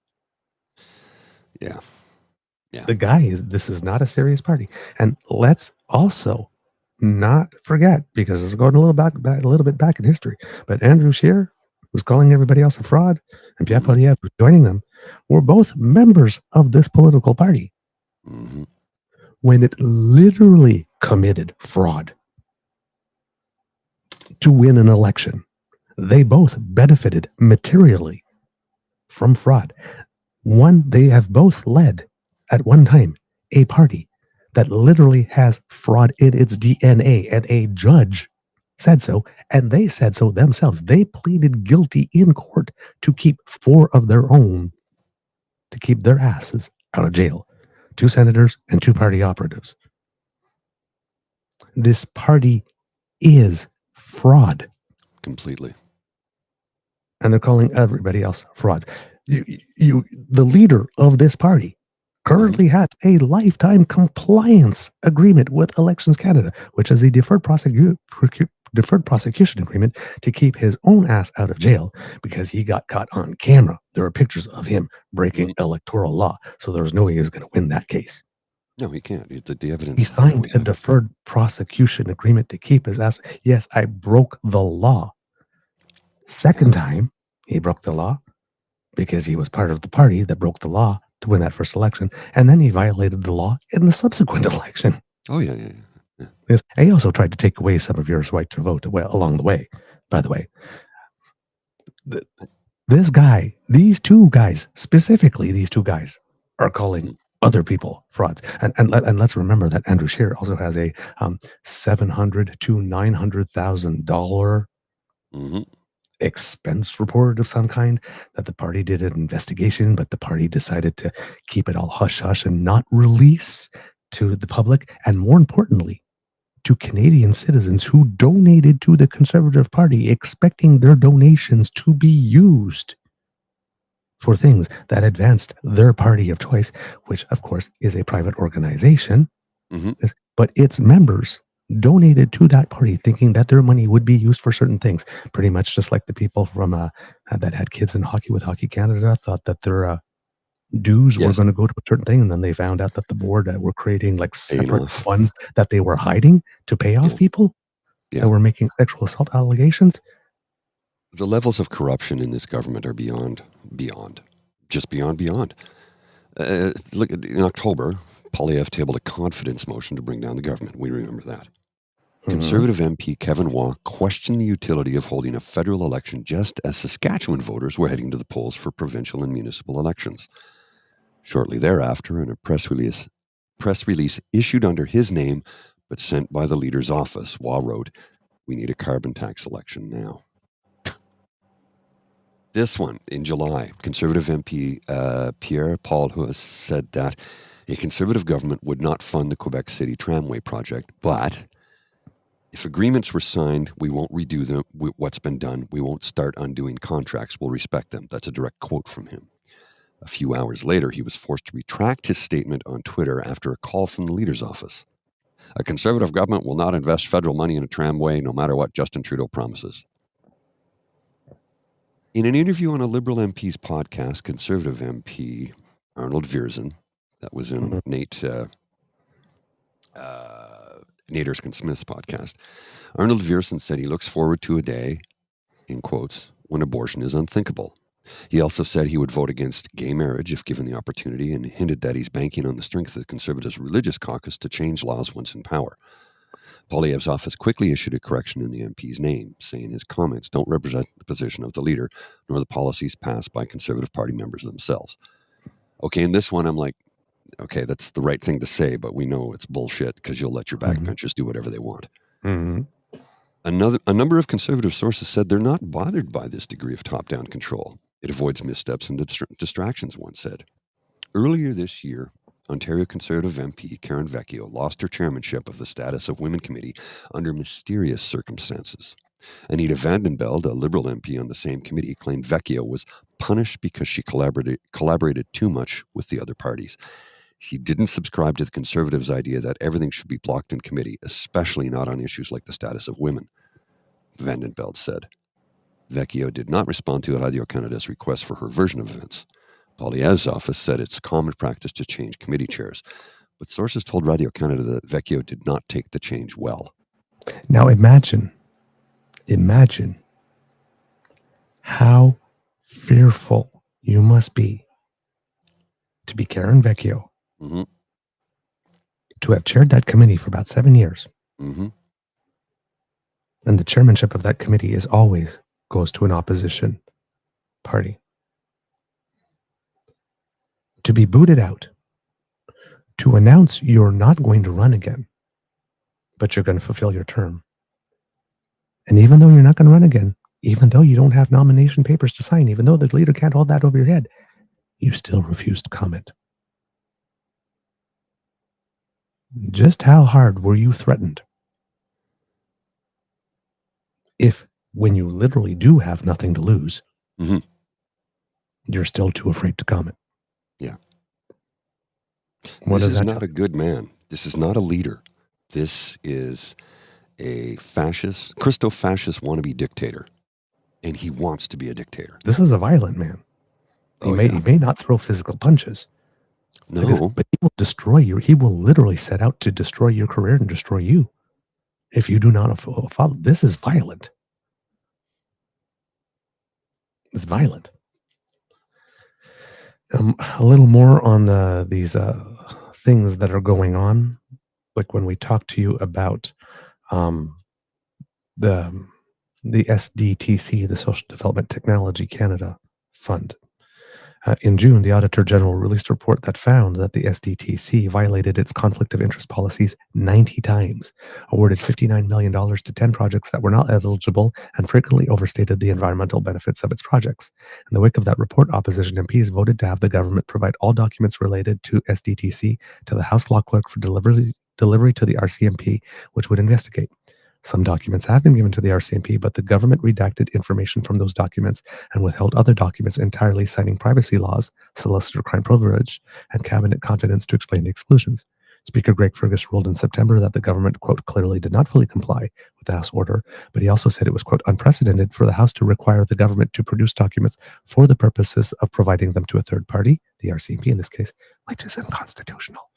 Yeah. The guy this is not a serious party. And let's also not forget, because it's going a little bit back in history, but Andrew Scheer, who's calling everybody else a fraud, and Pierre Poilievre, who's joining them, were both members of this political party. Mm-hmm. When it literally committed fraud to win an election, they both benefited materially from fraud. They have both led at one time a party that literally has fraud in its DNA, and a judge said so, and they said so themselves. They pleaded guilty in court to keep 4 of their own, to keep their asses out of jail. 2 senators and 2 party operatives. This party is fraud. Completely. And they're calling everybody else frauds. The leader of this party currently has a lifetime compliance agreement with Elections Canada, which is a deferred prosecution agreement to keep his own ass out of jail because he got caught on camera. There are pictures of him breaking electoral law, so there was no way he was going to win that case. No, he can't. The evidence. He signed a deferred prosecution agreement to keep his ass. Yes, I broke the law. Second time, he broke the law because he was part of the party that broke the law to win that first election, and then he violated the law in the subsequent election. Oh, yeah. Yes, he also tried to take away some of your right to vote along the way, by the way. This guy, these 2 guys, specifically these 2 guys, are calling other people frauds. And let's remember that Andrew Scheer also has a $700,000 to $900,000 expense report of some kind that the party did an investigation, but the party decided to keep it all hush-hush and not release to the public, and more importantly, to Canadian citizens who donated to the Conservative Party, expecting their donations to be used for things that advanced their party of choice, which, of course, is a private organization. But its members donated to that party thinking that their money would be used for certain things, pretty much just like the people from that had kids in hockey with Hockey Canada thought that their dues were going to go to a certain thing, and then they found out that the board were creating like separate funds that they were hiding to pay off people that were making sexual assault allegations. The levels of corruption in this government are beyond. Look, in October, Poilievre tabled a confidence motion to bring down the government. We remember that. Conservative MP Kevin Waugh questioned the utility of holding a federal election just as Saskatchewan voters were heading to the polls for provincial and municipal elections. Shortly thereafter, in a press release issued under his name but sent by the leader's office, Waugh wrote, "We need a carbon tax election now." This one, in July, Conservative MP Pierre Paul said that a Conservative government would not fund the Quebec City Tramway project, but if agreements were signed, we won't redo what's been done. We won't start undoing contracts. We'll respect them. That's a direct quote from him. A few hours later, he was forced to retract his statement on Twitter after a call from the leader's office. A Conservative government will not invest federal money in a tramway, no matter what Justin Trudeau promises. In an interview on a Liberal MP's podcast, Conservative MP Arnold Viersen, that was in Nate Erskine-Smith's podcast, Arnold Viersen said he looks forward to a day, in quotes, when abortion is unthinkable. He also said he would vote against gay marriage if given the opportunity, and hinted that he's banking on the strength of the Conservatives' religious caucus to change laws once in power. Poilievre's office quickly issued a correction in the MP's name, saying his comments don't represent the position of the leader, nor the policies passed by Conservative Party members themselves. Okay, in this one, I'm like, okay, that's the right thing to say, but we know it's bullshit because you'll let your backbenchers do whatever they want. Mm-hmm. A number of Conservative sources said they're not bothered by this degree of top-down control. It avoids missteps and distractions, one said. Earlier this year, Ontario Conservative MP Karen Vecchio lost her chairmanship of the Status of Women Committee under mysterious circumstances. Anita Vandenbeld, a Liberal MP on the same committee, claimed Vecchio was punished because she collaborated too much with the other parties. She didn't subscribe to the Conservatives' idea that everything should be blocked in committee, especially not on issues like the status of women, Vandenbeld said. Vecchio did not respond to Radio-Canada's request for her version of events. Poilievre's office said it's common practice to change committee chairs, but sources told Radio-Canada that Vecchio did not take the change well. Now imagine how fearful you must be to be Karen Vecchio, to have chaired that committee for about 7 years. Mm-hmm. And the chairmanship of that committee always goes to an opposition party. To be booted out, to announce you're not going to run again, but you're going to fulfill your term. And even though you're not going to run again, even though you don't have nomination papers to sign, even though the leader can't hold that over your head, you still refuse to comment. Just how hard were you threatened? If, when you literally do have nothing to lose, you're still too afraid to comment. Yeah. What This is not a good man. This is not a leader. This is a fascist, Christo-fascist wannabe dictator. And he wants to be a dictator. This is a violent man. He may not throw physical punches. No. But he will destroy you. He will literally set out to destroy your career and destroy you if you do not follow. This is violent. It's violent. A little more on these things that are going on, like when we talk to you about the SDTC, the Social Development Technology Canada Fund. In June, the Auditor General released a report that found that the SDTC violated its conflict of interest policies 90 times, awarded $59 million to 10 projects that were not eligible, and frequently overstated the environmental benefits of its projects. In the wake of that report, opposition MPs voted to have the government provide all documents related to SDTC to the House Law Clerk for delivery to the RCMP, which would investigate. Some documents have been given to the RCMP, but the government redacted information from those documents and withheld other documents entirely, citing privacy laws, solicitor crime privilege, and cabinet confidence to explain the exclusions. Speaker Greg Fergus ruled in September that the government, quote, clearly did not fully comply with the House order, but he also said it was, quote, unprecedented for the House to require the government to produce documents for the purposes of providing them to a third party, the RCMP in this case, which is unconstitutional.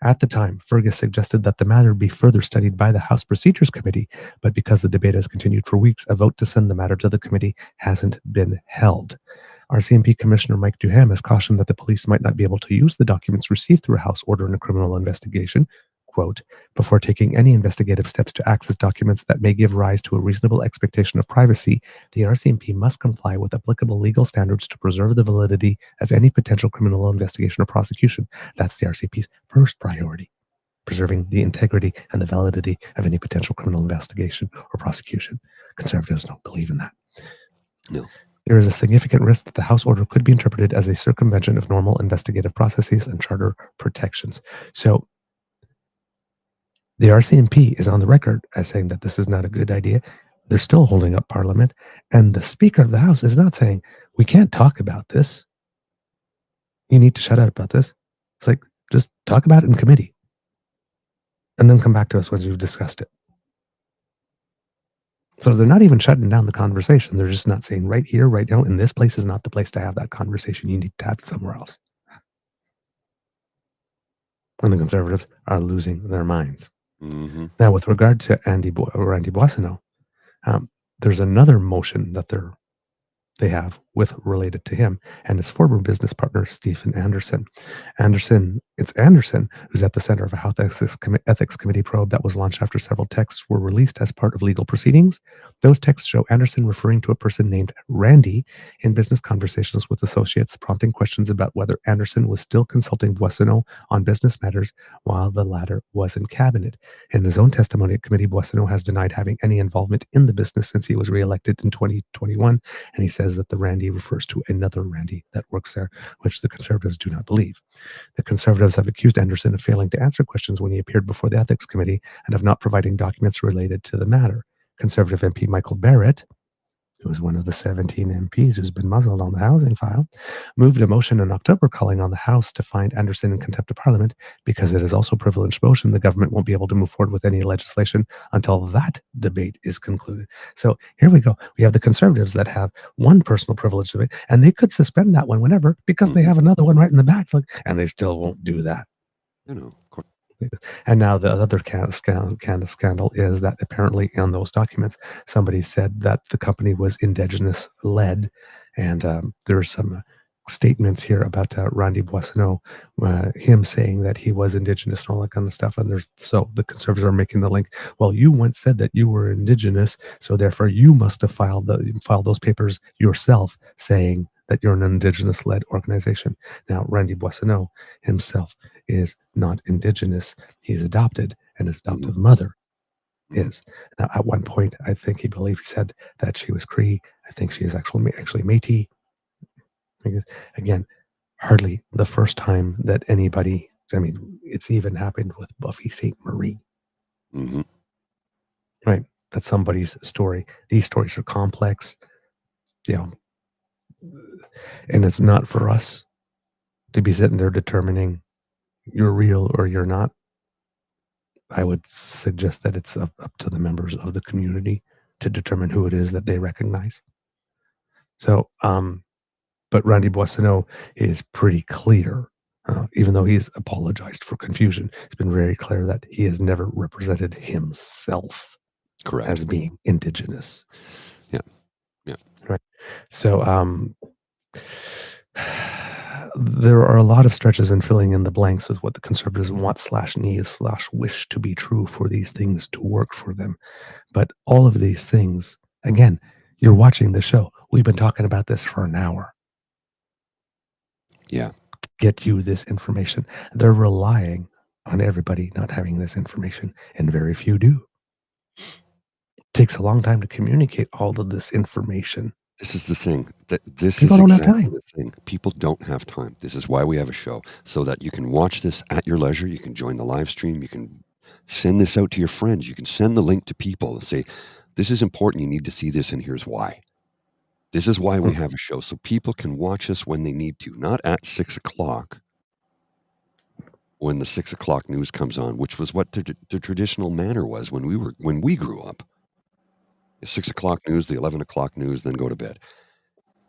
At the time, Fergus suggested that the matter be further studied by the House Procedures Committee, but because the debate has continued for weeks, a vote to send the matter to the committee hasn't been held. RCMP Commissioner Mike Duham has cautioned that the police might not be able to use the documents received through a House order in a criminal investigation, quote, before taking any investigative steps to access documents that may give rise to a reasonable expectation of privacy, the RCMP must comply with applicable legal standards to preserve the validity of any potential criminal investigation or prosecution. That's the RCMP's first priority, preserving the integrity and the validity of any potential criminal investigation or prosecution. Conservatives don't believe in that. No. There is a significant risk that the House order could be interpreted as a circumvention of normal investigative processes and charter protections. So the RCMP is on the record as saying that this is not a good idea. They're still holding up Parliament. And the Speaker of the House is not saying, we can't talk about this. You need to shut up about this. It's like, just talk about it in committee. And then come back to us once you've discussed it. So they're not even shutting down the conversation. They're just not saying right here, right now, and this place is not the place to have that conversation. You need to have it somewhere else. And the Conservatives are losing their minds. Mm-hmm. Now, with regard to Randy Boissonneau, there's another motion that they have with related to him and his former business partner, Stephen Anderson. It's Anderson who's at the center of a health ethics committee probe that was launched after several texts were released as part of legal proceedings. Those texts show Anderson referring to a person named Randy in business conversations with associates, prompting questions about whether Anderson was still consulting Boissonneau on business matters while the latter was in cabinet. In his own testimony at committee, Boissonneau has denied having any involvement in the business since he was reelected in 2021, and he says that the Randy refers to another Randy that works there, which the Conservatives do not believe. The Conservatives have accused Anderson of failing to answer questions when he appeared before the Ethics Committee and of not providing documents related to the matter. Conservative MP Michael Barrett, who is one of the 17 MPs who's been muzzled on the housing file, moved a motion in October calling on the House to find Anderson in contempt of Parliament. Because it is also a privileged motion, the government won't be able to move forward with any legislation until that debate is concluded. So here we go. We have the Conservatives that have one personal privilege debate, and they could suspend that one whenever because they have another one right in the back, and they still won't do that. And now the other scandal is that apparently in those documents, somebody said that the company was Indigenous-led, and there are some statements here about Randy Boissonneau, him saying that he was Indigenous and all that kind of stuff. And so the Conservatives are making the link. Well, you once said that you were Indigenous, so therefore you must have filed those papers yourself, saying that you're an Indigenous-led organization. Now, Randy Boissonneau himself is not Indigenous. He's adopted, and his adoptive mother is. Now, at one point, I think he said that she was Cree. I think she is actually Métis. Again, hardly the first time that anybody, it's even happened with Buffy St. Marie. Mm-hmm. Right? That's somebody's story. These stories are complex, and it's not for us to be sitting there determining you're real or you're not. I would suggest that it's up to the members of the community to determine who it is that they recognize. So, but Randy Boissonneau is pretty clear, even though he's apologized for confusion. It's been very clear that he has never represented himself as being Indigenous. Yeah. Right. So, there are a lot of stretches in filling in the blanks of what the Conservatives want/need/wish to be true for these things to work for them. But all of these things, again, you're watching the show. We've been talking about this for an hour. Yeah. Get you this information. They're relying on everybody not having this information, and very few do. It takes a long time to communicate all of this information. This is the thing. This People is don't have exactly time. the thing. People don't have time. This is why we have a show, so that you can watch this at your leisure. You can join the live stream. You can send this out to your friends. You can send the link to people and say, this is important. You need to see this, and here's why. This is why we have a show, so people can watch us when they need to, not at 6 o'clock when the 6 o'clock news comes on, which was what the traditional manner was when we grew up. The 6 o'clock news, the 11 o'clock news, then go to bed.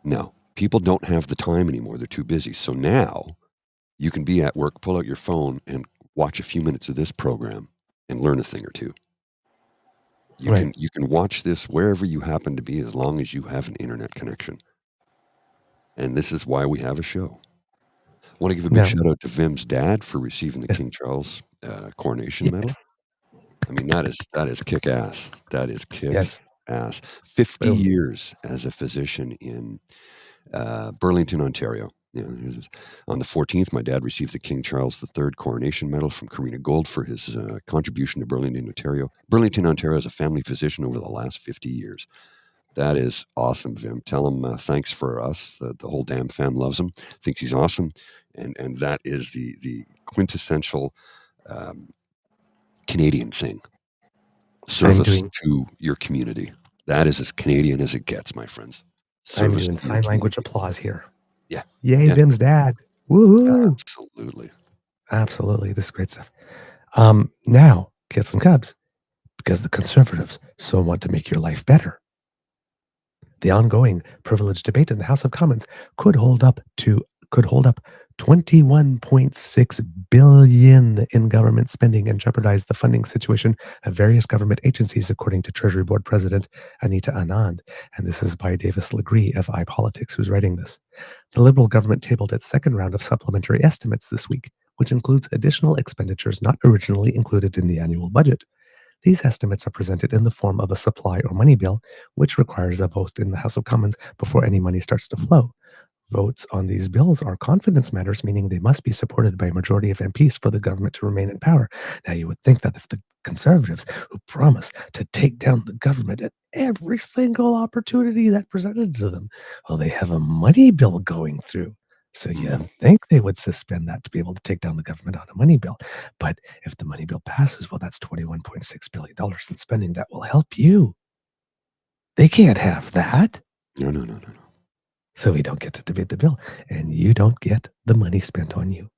No, people don't have the time anymore. They're too busy. So now you can be at work, pull out your phone, and watch a few minutes of this program and learn a thing or two. You can watch this wherever you happen to be, as long as you have an internet connection. And this is why we have a show. Want to give a big shout out to Vim's dad for receiving the King Charles Coronation Medal. I mean, that is kick ass. That is kick ass. 50 years as a physician in Burlington, Ontario. On the 14th, my dad received the King Charles III Coronation Medal from Karina Gold for his contribution to Burlington, Ontario. Burlington, Ontario as a family physician over the last 50 years. That is awesome, Vim. Tell him thanks for us. The whole damn fam loves him, thinks he's awesome. And that is the quintessential Canadian thing. Service to your community. That is as Canadian as it gets, my friends. Service I'm doing sign language applause here. Yeah. Yay, Vim's dad. Woohoo. Absolutely. This is great stuff. Now, Kits and Cubs, because the Conservatives so want to make your life better. The ongoing privileged debate in the House of Commons could hold up 21.6 billion in government spending and jeopardize the funding situation of various government agencies, according to Treasury Board President Anita Anand. And this is by Davis Legree of iPolitics, who's writing this. The Liberal government tabled its second round of supplementary estimates this week, which includes additional expenditures not originally included in the annual budget. These estimates are presented in the form of a supply or money bill, which requires a vote in the House of Commons before any money starts to flow. Votes on these bills are confidence matters, meaning they must be supported by a majority of MPs for the government to remain in power. Now, you would think that if the Conservatives, who promise to take down the government at every single opportunity that presented to them, well, they have a money bill going through. So you think they would suspend that to be able to take down the government on a money bill. But if the money bill passes, well, that's $21.6 billion in spending that will help you. They can't have that. No. So we don't get to debate the bill, and you don't get the money spent on you.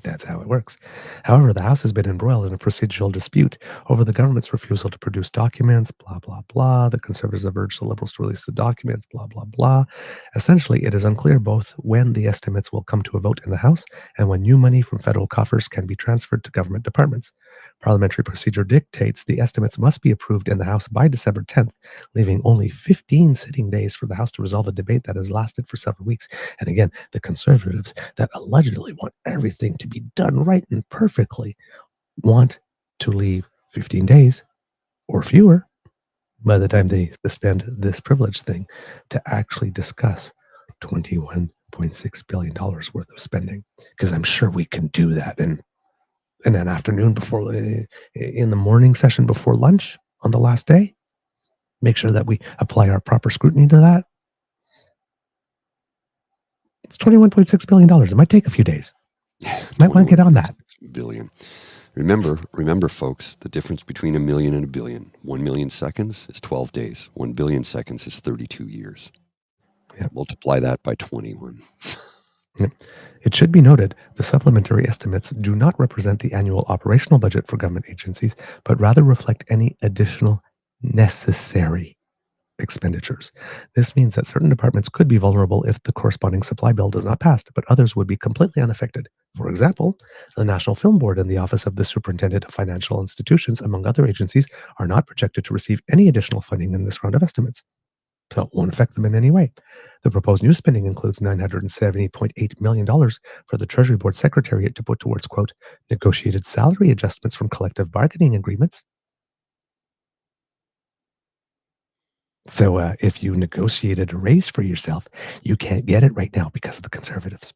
That's how it works. However, the House has been embroiled in a procedural dispute over the government's refusal to produce documents, blah, blah, blah. The Conservatives have urged the Liberals to release the documents, blah, blah, blah. Essentially, it is unclear both when the estimates will come to a vote in the House and when new money from federal coffers can be transferred to government departments. Parliamentary procedure dictates the estimates must be approved in the House by December 10th, leaving only 15 sitting days for the House to resolve a debate that has lasted for several weeks. And again, the Conservatives that allegedly want everything to be done right and perfectly want to leave 15 days or fewer by the time they suspend this privilege thing to actually discuss $21.6 billion worth of spending. Because I'm sure we can do that in an afternoon before, in the morning session before lunch on the last day. Make sure that we apply our proper scrutiny to that. It's $21.6 billion. It might take a few days. Might want to get on that. Billion. Remember, folks, the difference between a million and a billion. 1 million seconds is 12 days. 1 billion seconds is 32 years. Yep. Multiply that by 21. Yep. It should be noted, the supplementary estimates do not represent the annual operational budget for government agencies, but rather reflect any additional necessary expenditures. This means that certain departments could be vulnerable if the corresponding supply bill does not pass, but others would be completely unaffected. For example, the National Film Board and the Office of the Superintendent of Financial Institutions, among other agencies, are not projected to receive any additional funding in this round of estimates. So it won't affect them in any way. The proposed new spending includes $970.8 million for the Treasury Board Secretariat to put towards, quote, negotiated salary adjustments from collective bargaining agreements. So if you negotiated a raise for yourself, you can't get it right now because of the Conservatives.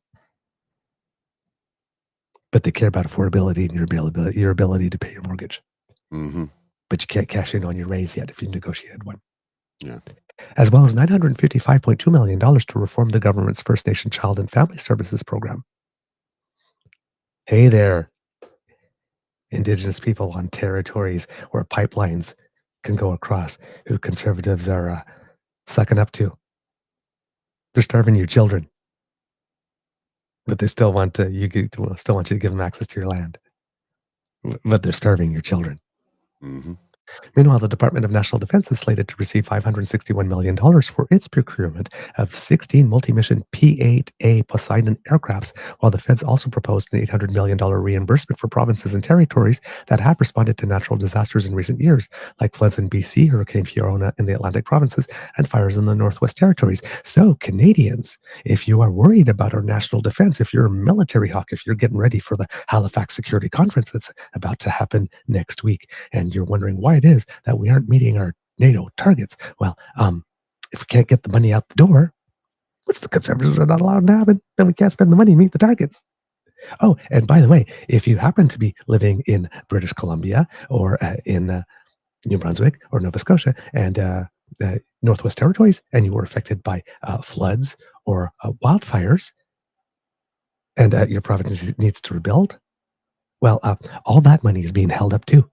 But they care about affordability and your ability to pay your mortgage. Mm-hmm. But you can't cash in on your raise yet if you negotiated one. Yeah. As well as $955.2 million to reform the government's First Nation Child and Family Services program. Hey there, Indigenous people on territories where pipelines can go across, who Conservatives are sucking up to. They're starving your children, but they still want you to give them access to your land. But they're starving your children. Mm-hmm. Meanwhile, the Department of National Defense is slated to receive $561 million for its procurement of 16 multi-mission P-8A Poseidon aircrafts, while the feds also proposed an $800 million reimbursement for provinces and territories that have responded to natural disasters in recent years, like floods in BC, Hurricane Fiona in the Atlantic provinces, and fires in the Northwest Territories. So, Canadians, if you are worried about our national defense, if you're a military hawk, if you're getting ready for the Halifax Security Conference that's about to happen next week, and you're wondering why it is that we aren't meeting our NATO targets, well, if we can't get the money out the door, which the Conservatives are not allowed to happen, then we can't spend the money to meet the targets. Oh, and by the way, if you happen to be living in British Columbia or in New Brunswick or Nova Scotia and Northwest Territories, and you were affected by floods or wildfires, and your province needs to rebuild, well, all that money is being held up too.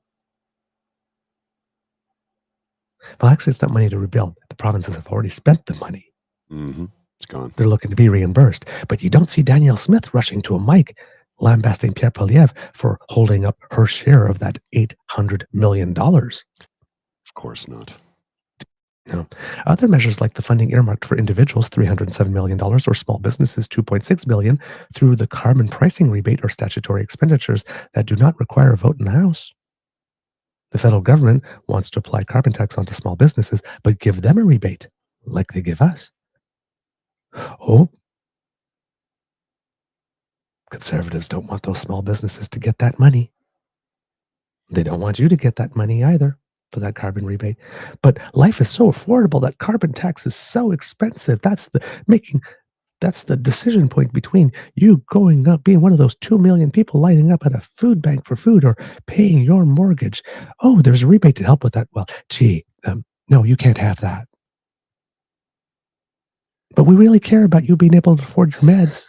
Well, actually, it's not money to rebuild. The provinces have already spent the money. Mm-hmm. It's gone. They're looking to be reimbursed. But you don't see Danielle Smith rushing to a mic lambasting Pierre Poilievre for holding up her share of that $800 million. Of course not. No. Other measures like the funding earmarked for individuals, $307 million, or small businesses, $2.6 billion, through the carbon pricing rebate or statutory expenditures that do not require a vote in the House. The federal government wants to apply carbon tax onto small businesses, but give them a rebate, like they give us. Oh, Conservatives don't want those small businesses to get that money. They don't want you to get that money either for that carbon rebate. But life is so affordable that carbon tax is so expensive. That's the decision point between you going up, being one of those 2 million people lining up at a food bank for food, or paying your mortgage. Oh, there's a rebate to help with that. Well, gee, no, you can't have that. But we really care about you being able to afford your meds.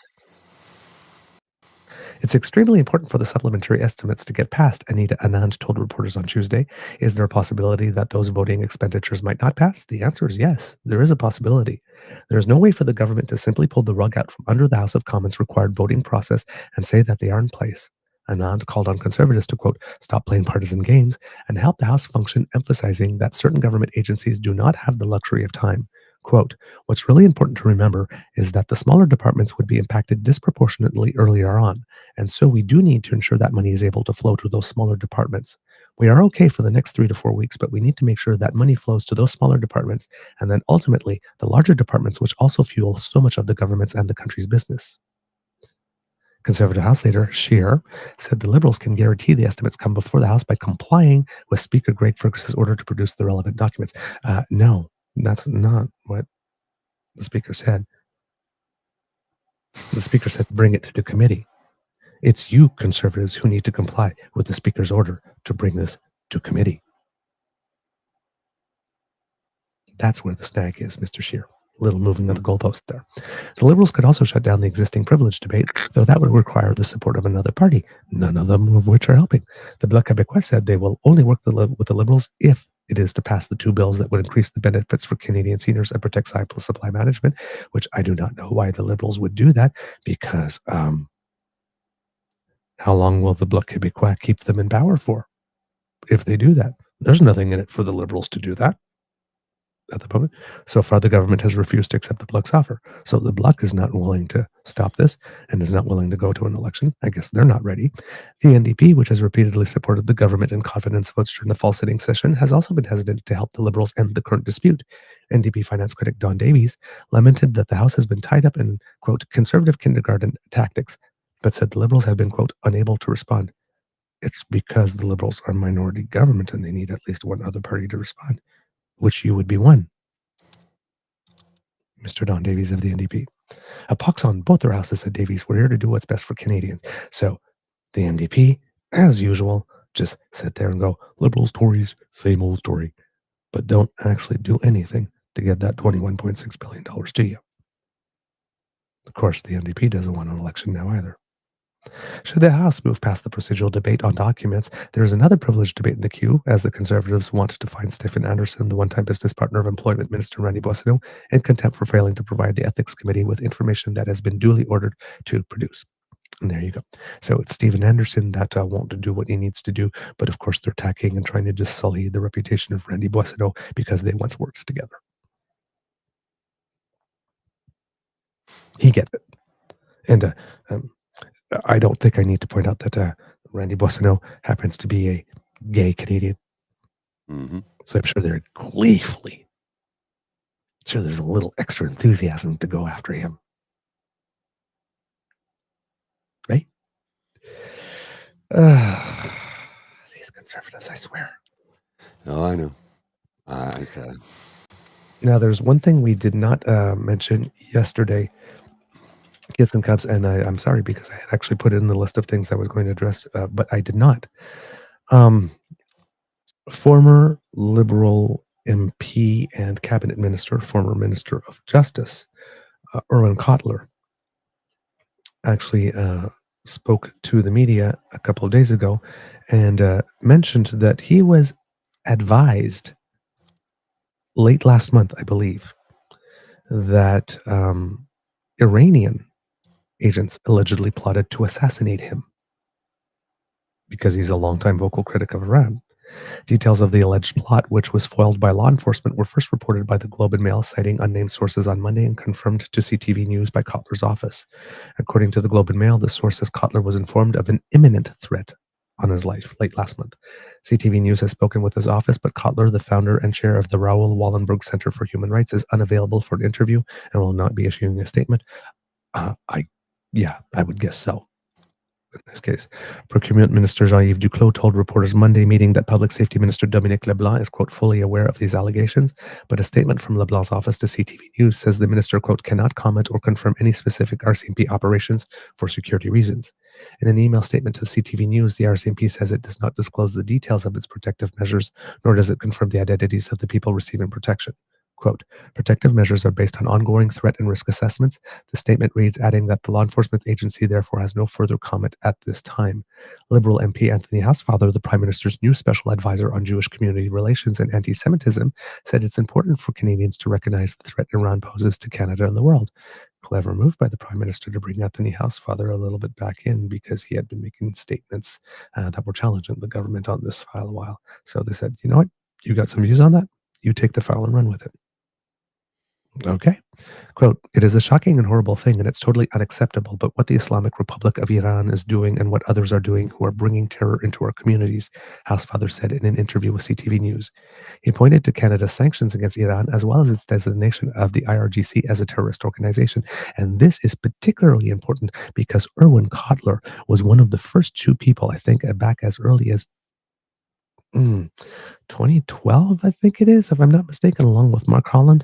It's extremely important for the supplementary estimates to get passed, Anita Anand told reporters on Tuesday. Is there a possibility that those voting expenditures might not pass? The answer is yes, there is a possibility. There is no way for the government to simply pull the rug out from under the House of Commons required voting process and say that they are in place. Anand called on Conservatives to, quote, stop playing partisan games and help the House function, emphasizing that certain government agencies do not have the luxury of time. Quote, what's really important to remember is that the smaller departments would be impacted disproportionately earlier on, and so we do need to ensure that money is able to flow to those smaller departments. We are okay for the next 3 to 4 weeks, but we need to make sure that money flows to those smaller departments, and then ultimately the larger departments, which also fuel so much of the government's and the country's business. Conservative House Leader Scheer said the Liberals can guarantee the estimates come before the House by complying with Speaker Greg Fergus's order to produce the relevant documents. No. That's not what the Speaker said. The Speaker said bring it to the committee. It's you, Conservatives, who need to comply with the Speaker's order to bring this to committee. That's where the snag is, Mr. Scheer. A little moving of the goalpost there. The Liberals could also shut down the existing privilege debate, though that would require the support of another party, none of them of which are helping. The Bloc Québécois said they will only work with the Liberals if it is to pass the 2 bills that would increase the benefits for Canadian seniors and protect supply management, which I do not know why the Liberals would do that, because how long will the Bloc Québécois keep them in power for if they do that? There's nothing in it for the Liberals to do that at the moment. So far, the government has refused to accept the Bloc's offer. So the Bloc is not willing to stop this and is not willing to go to an election. I guess they're not ready. The NDP, which has repeatedly supported the government in confidence votes during the fall sitting session, has also been hesitant to help the Liberals end the current dispute. NDP finance critic Don Davies lamented that the House has been tied up in, quote, conservative kindergarten tactics, but said the Liberals have been, quote, unable to respond. It's because the Liberals are minority government and they need at least one other party to respond, which you would be one, Mr. Don Davies of the NDP. A pox on both their houses, said Davies. We're here to do what's best for Canadians. So the NDP, as usual, just sit there and go, Liberals, Tories, same old story, but don't actually do anything to get that $21.6 billion to you. Of course, the NDP doesn't want an election now either. Should the House move past the procedural debate on documents, there is another privileged debate in the queue, as the Conservatives want to find Stephen Anderson, the one-time business partner of Employment Minister Randy Boissonnault, in contempt for failing to provide the Ethics Committee with information that has been duly ordered to produce. And there you go. So it's Stephen Anderson that won't do what he needs to do. But of course, they're attacking and trying to just sully the reputation of Randy Boissonneau because they once worked together. He gets it. And I don't think I need to point out that Randy Boissonneau happens to be a gay Canadian. Mm-hmm. So I'm sure they're gleefully. Sure, there's a little extra enthusiasm to go after him. Right? These conservatives, I swear. Oh, I know. Now, there's one thing we did not mention yesterday, Kids and Cubs, and I'm sorry because I had actually put it in the list of things I was going to address, but I did not. Former Liberal MP and Cabinet Minister, former Minister of Justice, Irwin Cotler, actually spoke to the media a couple of days ago and mentioned that he was advised late last month, I believe, that Iranian agents allegedly plotted to assassinate him because he's a longtime vocal critic of Iran. Details of the alleged plot, which was foiled by law enforcement, were first reported by the Globe and Mail, citing unnamed sources on Monday and confirmed to CTV News by Cotler's office. According to the Globe and Mail, the source says Cotler was informed of an imminent threat on his life late last month. CTV News has spoken with his office, but Cotler, the founder and chair of the Raoul Wallenberg Center for Human Rights, is unavailable for an interview and will not be issuing a statement. I would guess so. In this case, Procurement Minister Jean-Yves Duclos told reporters Monday meeting that Public Safety Minister Dominique Leblanc is, quote, fully aware of these allegations, but a statement from Leblanc's office to CTV News says the minister, quote, cannot comment or confirm any specific RCMP operations for security reasons. In an email statement to CTV News, the RCMP says it does not disclose the details of its protective measures, nor does it confirm the identities of the people receiving protection. Quote, protective measures are based on ongoing threat and risk assessments. The statement reads, adding that the law enforcement agency therefore has no further comment at this time. Liberal MP Anthony Housefather, the Prime Minister's new special advisor on Jewish community relations and anti-Semitism, said it's important for Canadians to recognize the threat Iran poses to Canada and the world. Clever move by the Prime Minister to bring Anthony Housefather a little bit back in because he had been making statements that were challenging the government on this file a while. So they said, you know what, you got some views on that? You take the file and run with it. Okay. Quote, it is a shocking and horrible thing, and it's totally unacceptable, but what the Islamic Republic of Iran is doing and what others are doing who are bringing terror into our communities, Housefather said in an interview with CTV News. He pointed to Canada's sanctions against Iran, as well as its designation of the IRGC as a terrorist organization. And this is particularly important because Irwin Cotler was one of the first two people, I think, back as early as 2012, I think it is, if I'm not mistaken, along with Mark Holland,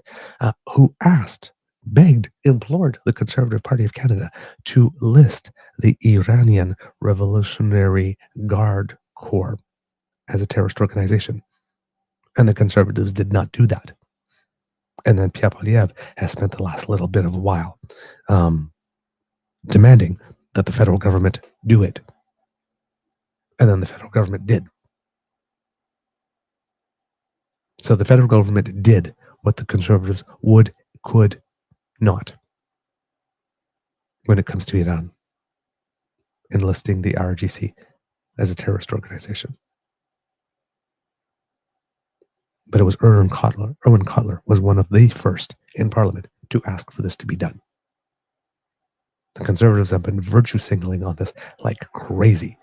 who asked, begged, implored the Conservative Party of Canada to list the Iranian Revolutionary Guard Corps as a terrorist organization. And the Conservatives did not do that. And then Pierre Poilievre has spent the last little bit of a while demanding that the federal government do it. And then the federal government did. So the federal government did what the Conservatives could not when it comes to Iran, enlisting the IRGC as a terrorist organization. But it was Irwin Cotler. Irwin Cotler was one of the first in Parliament to ask for this to be done. The Conservatives have been virtue signaling on this like crazy.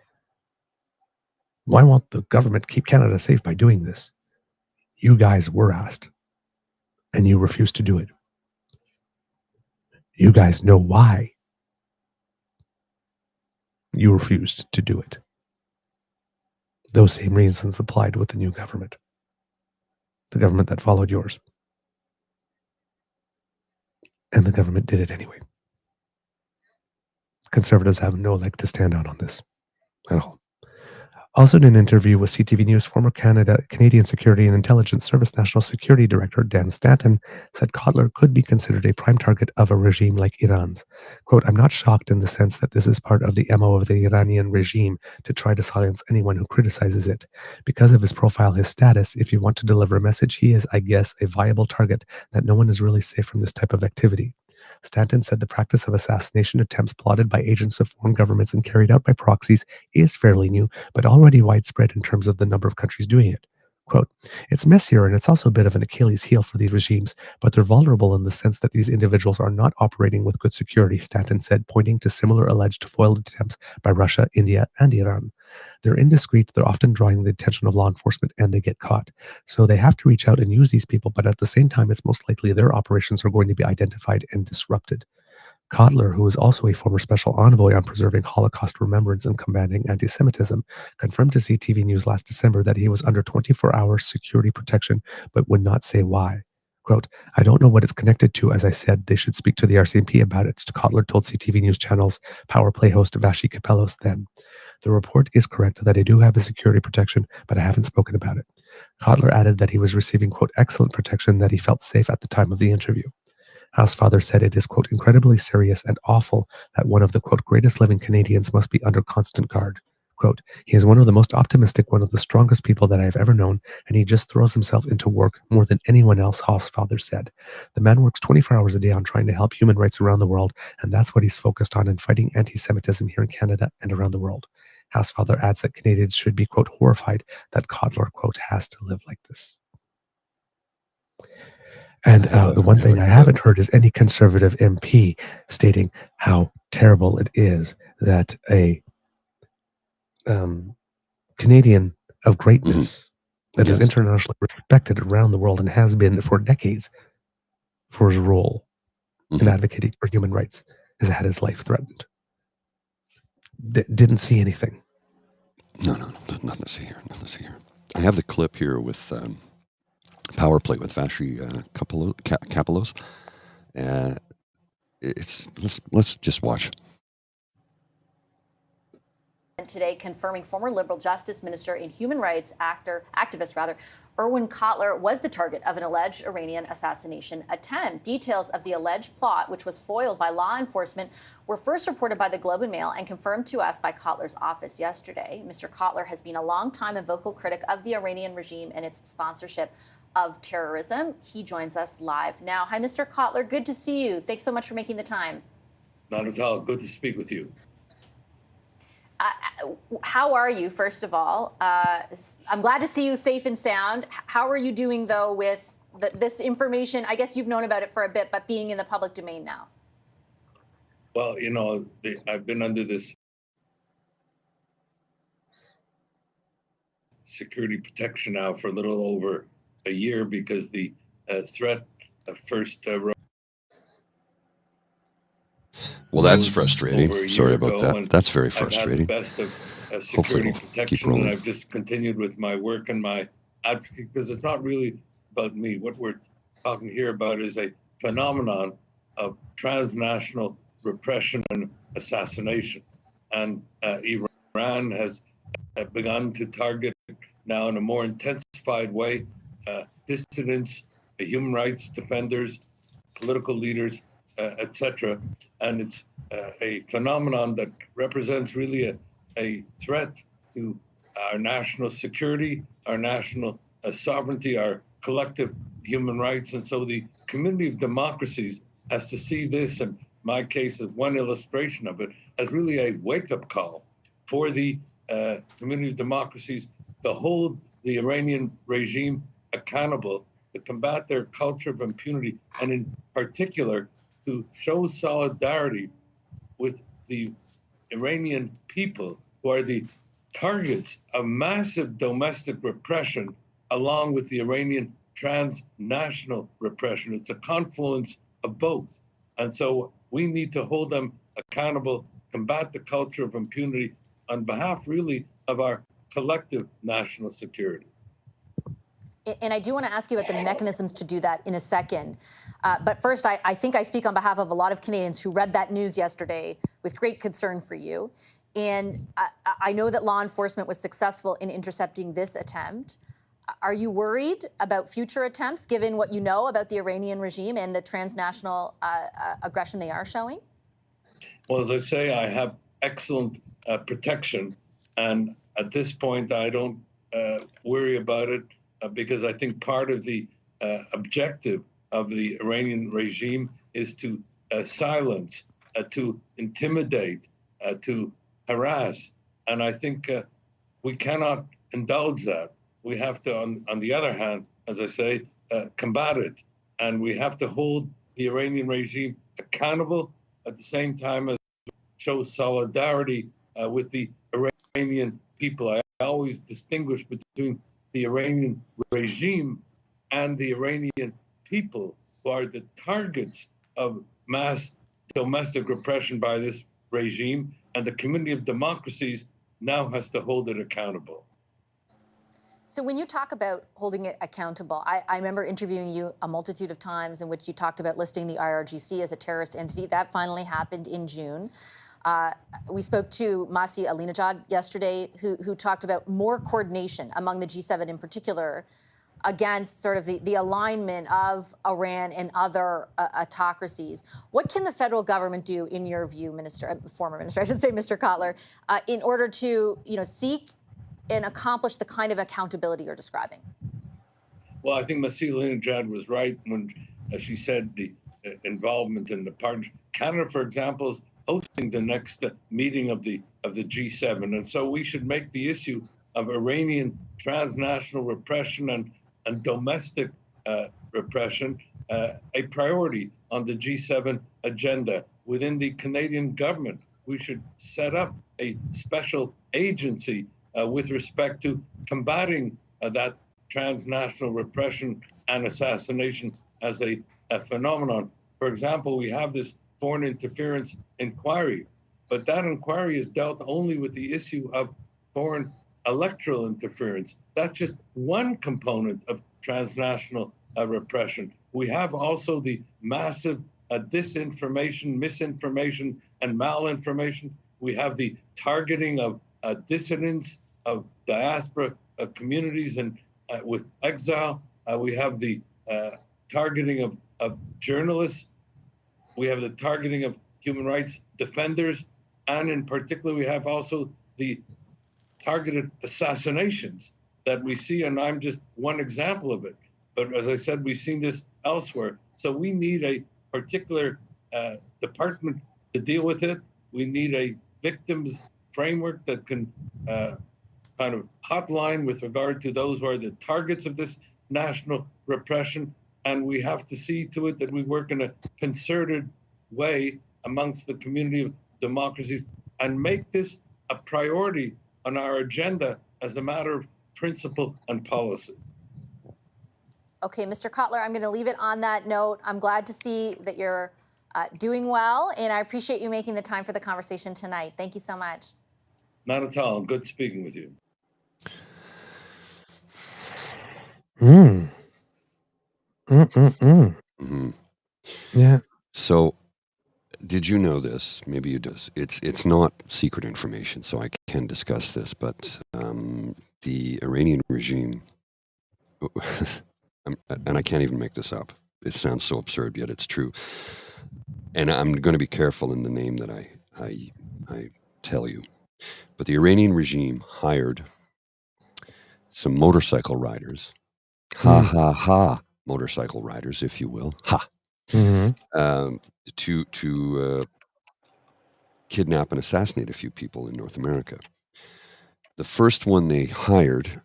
Why won't the government keep Canada safe by doing this? You guys were asked, and you refused to do it. You guys know why you refused to do it. Those same reasons applied with the new government, the government that followed yours. And the government did it anyway. Conservatives have no leg to stand out on this at all. Also in an interview with CTV News, former Canadian Security and Intelligence Service National Security Director Dan Stanton said Cotler could be considered a prime target of a regime like Iran's. Quote, I'm not shocked in the sense that this is part of the MO of the Iranian regime to try to silence anyone who criticizes it. Because of his profile, his status, if you want to deliver a message, he is, I guess, a viable target that no one is really safe from this type of activity. Stanton said the practice of assassination attempts plotted by agents of foreign governments and carried out by proxies is fairly new, but already widespread in terms of the number of countries doing it. Quote, it's messier and it's also a bit of an Achilles heel for these regimes, but they're vulnerable in the sense that these individuals are not operating with good security, Stanton said, pointing to similar alleged foiled attempts by Russia, India, and Iran. They're indiscreet, they're often drawing the attention of law enforcement, and they get caught. So they have to reach out and use these people, but at the same time, it's most likely their operations are going to be identified and disrupted. Kotler, who is also a former special envoy on preserving Holocaust remembrance and combating anti-Semitism, confirmed to CTV News last December that he was under 24-hour security protection, but would not say why. Quote, I don't know what it's connected to. As I said, they should speak to the RCMP about it, Kotler told CTV News Channel's Power Play host Vashi Kapelos then. The report is correct that I do have a security protection, but I haven't spoken about it. Kotler added that he was receiving, quote, excellent protection, that he felt safe at the time of the interview. Housefather said it is, quote, incredibly serious and awful that one of the, quote, greatest living Canadians must be under constant guard. Quote, he is one of the most optimistic, one of the strongest people that I have ever known, and he just throws himself into work more than anyone else, Housefather said. The man works 24 hours a day on trying to help human rights around the world, and that's what he's focused on in fighting anti-Semitism here in Canada and around the world. Housefather adds that Canadians should be, quote, horrified that Kotler, quote, has to live like this. And the one thing I haven't heard is any Conservative MP stating how terrible it is that a Canadian of greatness that is internationally respected around the world and has been for decades for his role in advocating for human rights has had his life threatened. Didn't see anything. No, nothing to see here. Nothing to see here. I have the clip here with Power Play with Vashi Kapelos. Let's just watch. Today, confirming former Liberal Justice Minister and human rights activist Erwin Kotler was the target of an alleged Iranian assassination attempt. Details of the alleged plot, which was foiled by law enforcement, were first reported by the Globe and Mail and confirmed to us by Kotler's office yesterday. Mr. Kotler has been a long-time and vocal critic of the Iranian regime and its sponsorship of terrorism. He joins us live now. Hi, Mr. Kotler. Good to see you. Thanks so much for making the time. Not at all. Good to speak with you. How are you, first of all? I'm glad to see you safe and sound. How are you doing, though, with this information? I guess you've known about it for a bit, but being in the public domain now. Well, you know, I've been under this security protection now for a little over a year because the threat first well, that's frustrating. Sorry about that. That's very frustrating. I've had the best of security protection, and I've just continued with my work and my advocacy because it's not really about me. What we're talking here about is a phenomenon of transnational repression and assassination. And Iran has begun to target now in a more intensified way dissidents, human rights defenders, political leaders, etc. And it's a phenomenon that represents really a threat to our national security, our national sovereignty, our collective human rights. And so the community of democracies has to see this, and my case is one illustration of it, as really a wake-up call for the community of democracies to hold the Iranian regime accountable, to combat their culture of impunity, and in particular, to show solidarity with the Iranian people who are the targets of massive domestic repression along with the Iranian transnational repression. It's a confluence of both. And so we need to hold them accountable, combat the culture of impunity on behalf really of our collective national security. And I do want to ask you about the mechanisms to do that in a second. But first, I think I speak on behalf of a lot of Canadians who read that news yesterday with great concern for you. And I know that law enforcement was successful in intercepting this attempt. Are you worried about future attempts, given what you know about the Iranian regime and the transnational aggression they are showing? Well, as I say, I have excellent protection. And at this point, I don't worry about it because I think part of the objective of the Iranian regime is to silence, to intimidate, to harass. And I think we cannot indulge that. We have to, on the other hand, as I say, combat it. And we have to hold the Iranian regime accountable at the same time as show solidarity with the Iranian people. I always distinguish between the Iranian regime and the Iranian people, who are the targets of mass domestic repression by this regime, and the community of democracies now has to hold it accountable. So when you talk about holding it accountable, I remember interviewing you a multitude of times in which you talked about listing the IRGC as a terrorist entity. That finally happened in June. We spoke to Masih Alinejad yesterday, who talked about more coordination among the G7 in particular against sort of the alignment of Iran and other autocracies. What can the federal government do, in your view, former minister, I should say, Mr. Kotler, in order to seek and accomplish the kind of accountability you're describing? Well, I think Masih Alinejad was right when she said the involvement in the partnership. Canada, for example, is hosting the next meeting of the G7, and so we should make the issue of Iranian transnational repression and domestic repression a priority on the G7 agenda. Within the Canadian government, we should set up a special agency with respect to combating that transnational repression and assassination as a phenomenon. For example, we have this foreign interference inquiry, but that inquiry is dealt only with the issue of foreign electoral interference. That's just one component of transnational repression. We have also the massive disinformation, misinformation, and malinformation. We have the targeting of dissidents, of diaspora communities and with exile. We have the targeting of journalists. We have the targeting of human rights defenders. And in particular, we have also the targeted assassinations that we see, and I'm just one example of it. But as I said, we've seen this elsewhere. So we need a particular department to deal with it. We need a victims framework that can kind of hotline with regard to those who are the targets of this national repression. And we have to see to it that we work in a concerted way amongst the community of democracies and make this a priority on our agenda as a matter of principle and policy. Okay, Mr. Kotler, I'm going to leave it on that note. I'm glad to see that you're doing well, and I appreciate you making the time for the conversation tonight. Thank you so much. Not at all. Good speaking with you. Yeah. So, did you know this? Maybe you do. It's not secret information, so I can discuss this. But the Iranian regime, and I can't even make this up. It sounds so absurd, yet it's true. And I'm going to be careful in the name that I tell you. But the Iranian regime hired some motorcycle riders, motorcycle riders, if you will, to kidnap and assassinate a few people in North America. The first one they hired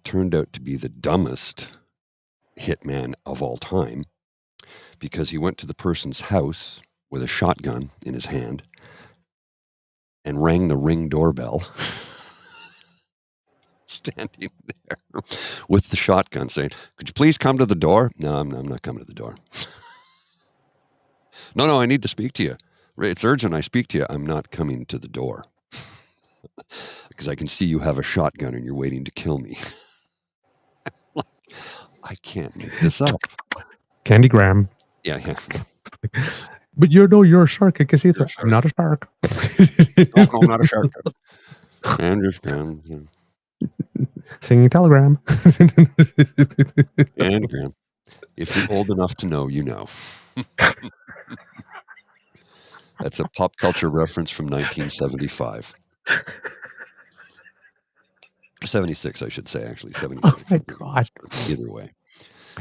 turned out to be the dumbest hitman of all time, because he went to the person's house with a shotgun in his hand and rang the Ring doorbell, standing there with the shotgun saying, "Could you please come to the door?" "No, I'm not coming to the door." No, I need to speak to you. It's urgent. I speak to you. "I'm not coming to the door because I can see you have a shotgun and you're waiting to kill me." I can't make this up. Candy Graham. Yeah. But you're a shark. I can see it. I'm not a shark. No, I'm not a shark. I'm just singing telegram. Anagram. If you're old enough to know, you know. That's a pop culture reference from 1975. 76, I should say, actually. 76. Oh, my God. Either way.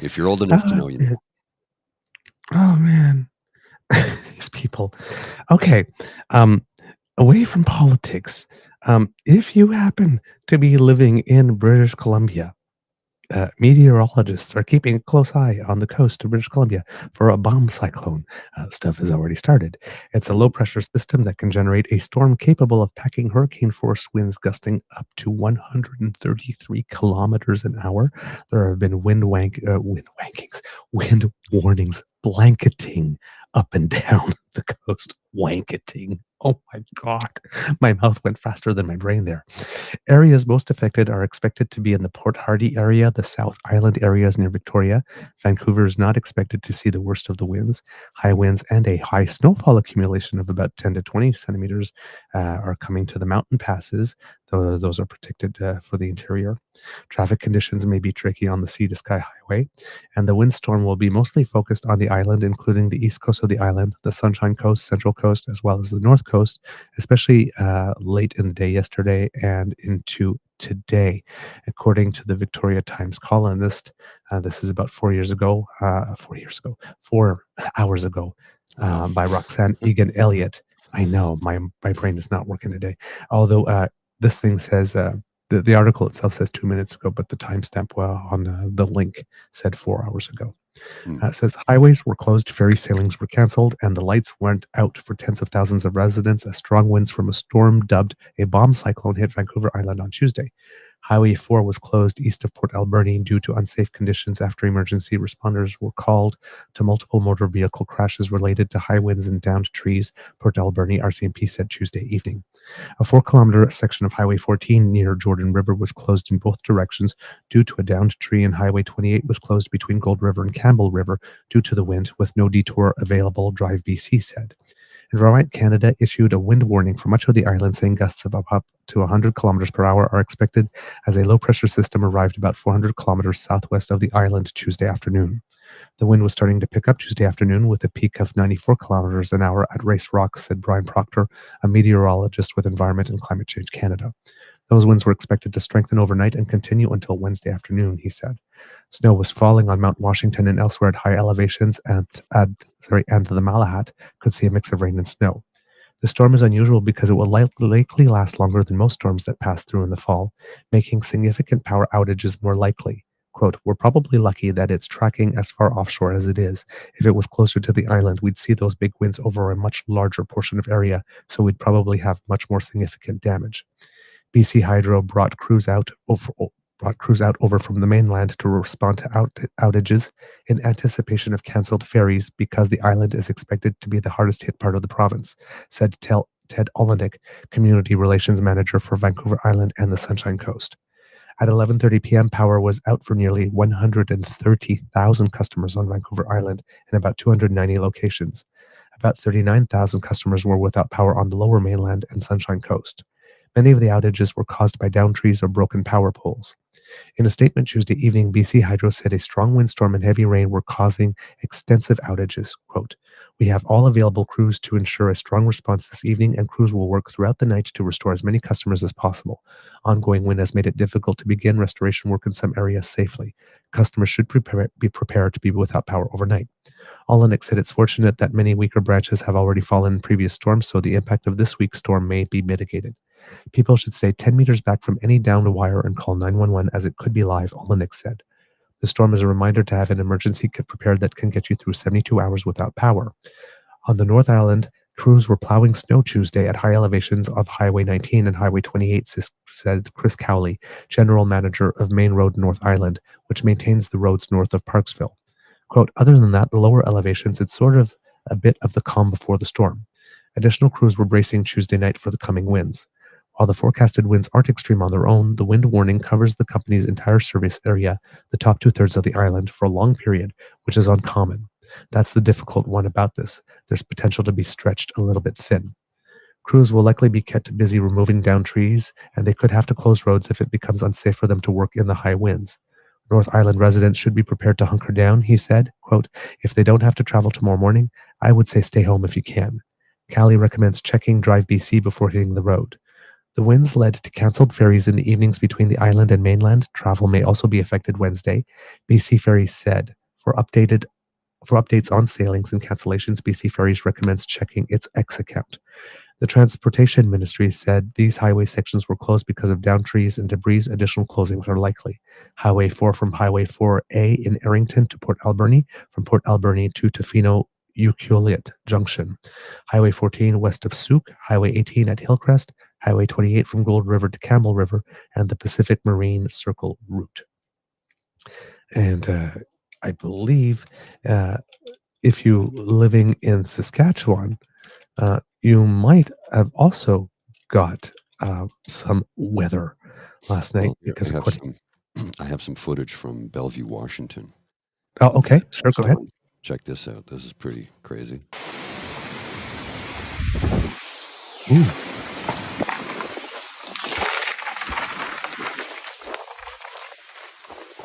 If you're old enough to know, you know. Oh, man. people. Okay. Away from politics. If you happen to be living in British Columbia, meteorologists are keeping a close eye on the coast of British Columbia for a bomb cyclone. Stuff has already started. It's a low pressure system that can generate a storm capable of packing hurricane force winds gusting up to 133 kilometers an hour. There have been wind warnings blanketing up and down the coast. Wanketing. Oh my God. My mouth went faster than my brain there. Areas most affected are expected to be in the Port Hardy area, the South Island areas near Victoria. Vancouver is not expected to see the worst of the winds. High winds and a high snowfall accumulation of about 10 to 20 centimeters are coming to the mountain passes. Those are predicted for the interior. Traffic conditions may be tricky on the Sea to Sky Highway, and the windstorm will be mostly focused on the island, including the east coast of the island, the Sunshine Coast, Central Coast, as well as the North Coast, especially late in the day yesterday and into today. According to the Victoria Times columnist, this is about 4 hours ago, by Roxanne Egan Elliott. I know my brain is not working today. Although this thing says, the article itself says 2 minutes ago, but the timestamp on the link said 4 hours ago. It says highways were closed, ferry sailings were canceled, and the lights went out for tens of thousands of residents as strong winds from a storm dubbed a bomb cyclone hit Vancouver Island on Tuesday. Highway 4 was closed east of Port Alberni due to unsafe conditions after emergency responders were called to multiple motor vehicle crashes related to high winds and downed trees, Port Alberni RCMP said Tuesday evening. A 4-kilometer section of Highway 14 near Jordan River was closed in both directions due to a downed tree, and Highway 28 was closed between Gold River and Campbell River due to the wind, with no detour available, Drive BC said. Environment Canada issued a wind warning for much of the island, saying gusts of up to 100 kilometers per hour are expected as a low-pressure system arrived about 400 kilometers southwest of the island Tuesday afternoon. The wind was starting to pick up Tuesday afternoon with a peak of 94 kilometers an hour at Race Rocks, said Brian Proctor, a meteorologist with Environment and Climate Change Canada. Those winds were expected to strengthen overnight and continue until Wednesday afternoon, he said. Snow was falling on Mount Washington and elsewhere at high elevations, and the Malahat could see a mix of rain and snow. The storm is unusual because it will likely last longer than most storms that pass through in the fall, making significant power outages more likely. Quote, "We're probably lucky that it's tracking as far offshore as it is. If it was closer to the island, we'd see those big winds over a much larger portion of area, so we'd probably have much more significant damage." BC Hydro brought crews out over from the mainland to respond to outages in anticipation of cancelled ferries because the island is expected to be the hardest hit part of the province, said Ted Olenek, Community Relations Manager for Vancouver Island and the Sunshine Coast. At 11:30 p.m., power was out for nearly 130,000 customers on Vancouver Island in about 290 locations. About 39,000 customers were without power on the Lower Mainland and Sunshine Coast. Many of the outages were caused by downed trees or broken power poles. In a statement Tuesday evening, BC Hydro said a strong windstorm and heavy rain were causing extensive outages. Quote, "We have all available crews to ensure a strong response this evening, and crews will work throughout the night to restore as many customers as possible. Ongoing wind has made it difficult to begin restoration work in some areas safely. Customers should be prepared to be without power overnight." Olenek said it's fortunate that many weaker branches have already fallen in previous storms, so the impact of this week's storm may be mitigated. People should stay 10 meters back from any downed wire and call 911 as it could be live, Olenek said. The storm is a reminder to have an emergency kit prepared that can get you through 72 hours without power. On the North Island, crews were plowing snow Tuesday at high elevations of Highway 19 and Highway 28, said Chris Cowley, General Manager of Main Road North Island, which maintains the roads north of Parksville. Quote, "Other than that, the lower elevations, it's sort of a bit of the calm before the storm." Additional crews were bracing Tuesday night for the coming winds. While the forecasted winds aren't extreme on their own, the wind warning covers the company's entire service area, the top 2/3 of the island, for a long period, which is uncommon. That's the difficult one about this. There's potential to be stretched a little bit thin. Crews will likely be kept busy removing down trees, and they could have to close roads if it becomes unsafe for them to work in the high winds. North Island residents should be prepared to hunker down, he said. Quote, "If they don't have to travel tomorrow morning, I would say stay home if you can." Callie recommends checking Drive BC before hitting the road. The winds led to cancelled ferries in the evenings between the island and mainland. Travel may also be affected Wednesday. BC Ferries said, for updated For updates on sailings and cancellations, BC Ferries recommends checking its X account. The Transportation Ministry said these highway sections were closed because of downed trees and debris. Additional closings are likely. Highway 4 from Highway 4A in Errington to Port Alberni, from Port Alberni to Tofino Ucluelet Junction. Highway 14 west of Souk, Highway 18 at Hillcrest, Highway 28 from Gold River to Campbell River, and the Pacific Marine Circle route. And I believe if you living in Saskatchewan, you might have also got some weather last night because I have some footage from Bellevue, Washington. Oh, okay, sure, go ahead. Check this out. This is pretty crazy. Ooh.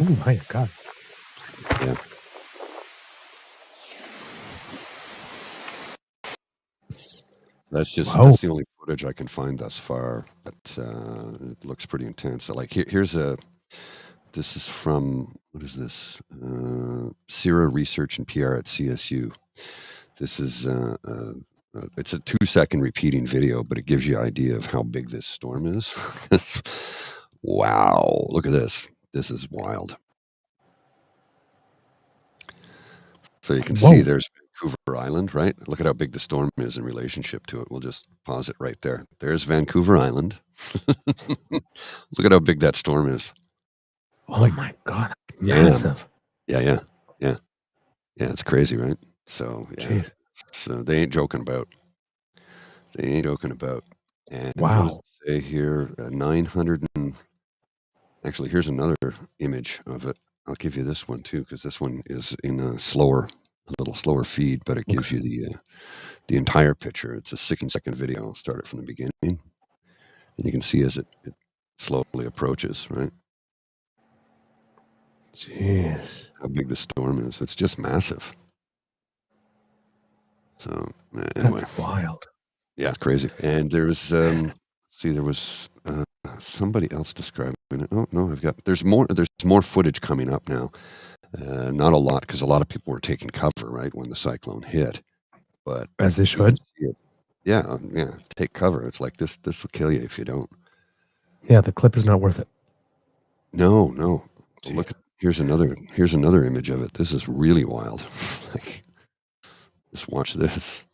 Oh my God. Yeah. That's the only footage I can find thus far, but it looks pretty intense. So, like this is from, what is this? Sierra Research and PR at CSU. This is it's a 2-second repeating video, but it gives you an idea of how big this storm is. Wow, look at this. This is wild. So you can see there's Vancouver Island, right? Look at how big the storm is in relationship to it. We'll just pause it right there. There's Vancouver Island. Look at how big that storm is. Oh my God. Massive. Yeah, it's crazy, right? So, yeah. Jeez. So they ain't joking about. And wow. What does it say here? 900 and... Actually, here's another image of it. I'll give you this one too, because this one is in a little slower feed, but it gives you the entire picture. It's a 16-second video. I'll start it from the beginning, and you can see as it slowly approaches, right? Jeez. How big the storm is. It's just massive. So anyway. That's wild. Yeah, it's crazy. And there's there was somebody else describing it. Oh no, there's more footage coming up now. Not a lot, because a lot of people were taking cover right when the cyclone hit. But as they should. Yeah, take cover. It's like this will kill you if you don't. Yeah, the clip is not worth it. No. Jeez. Look, here's another image of it. This is really wild. Like, just watch this.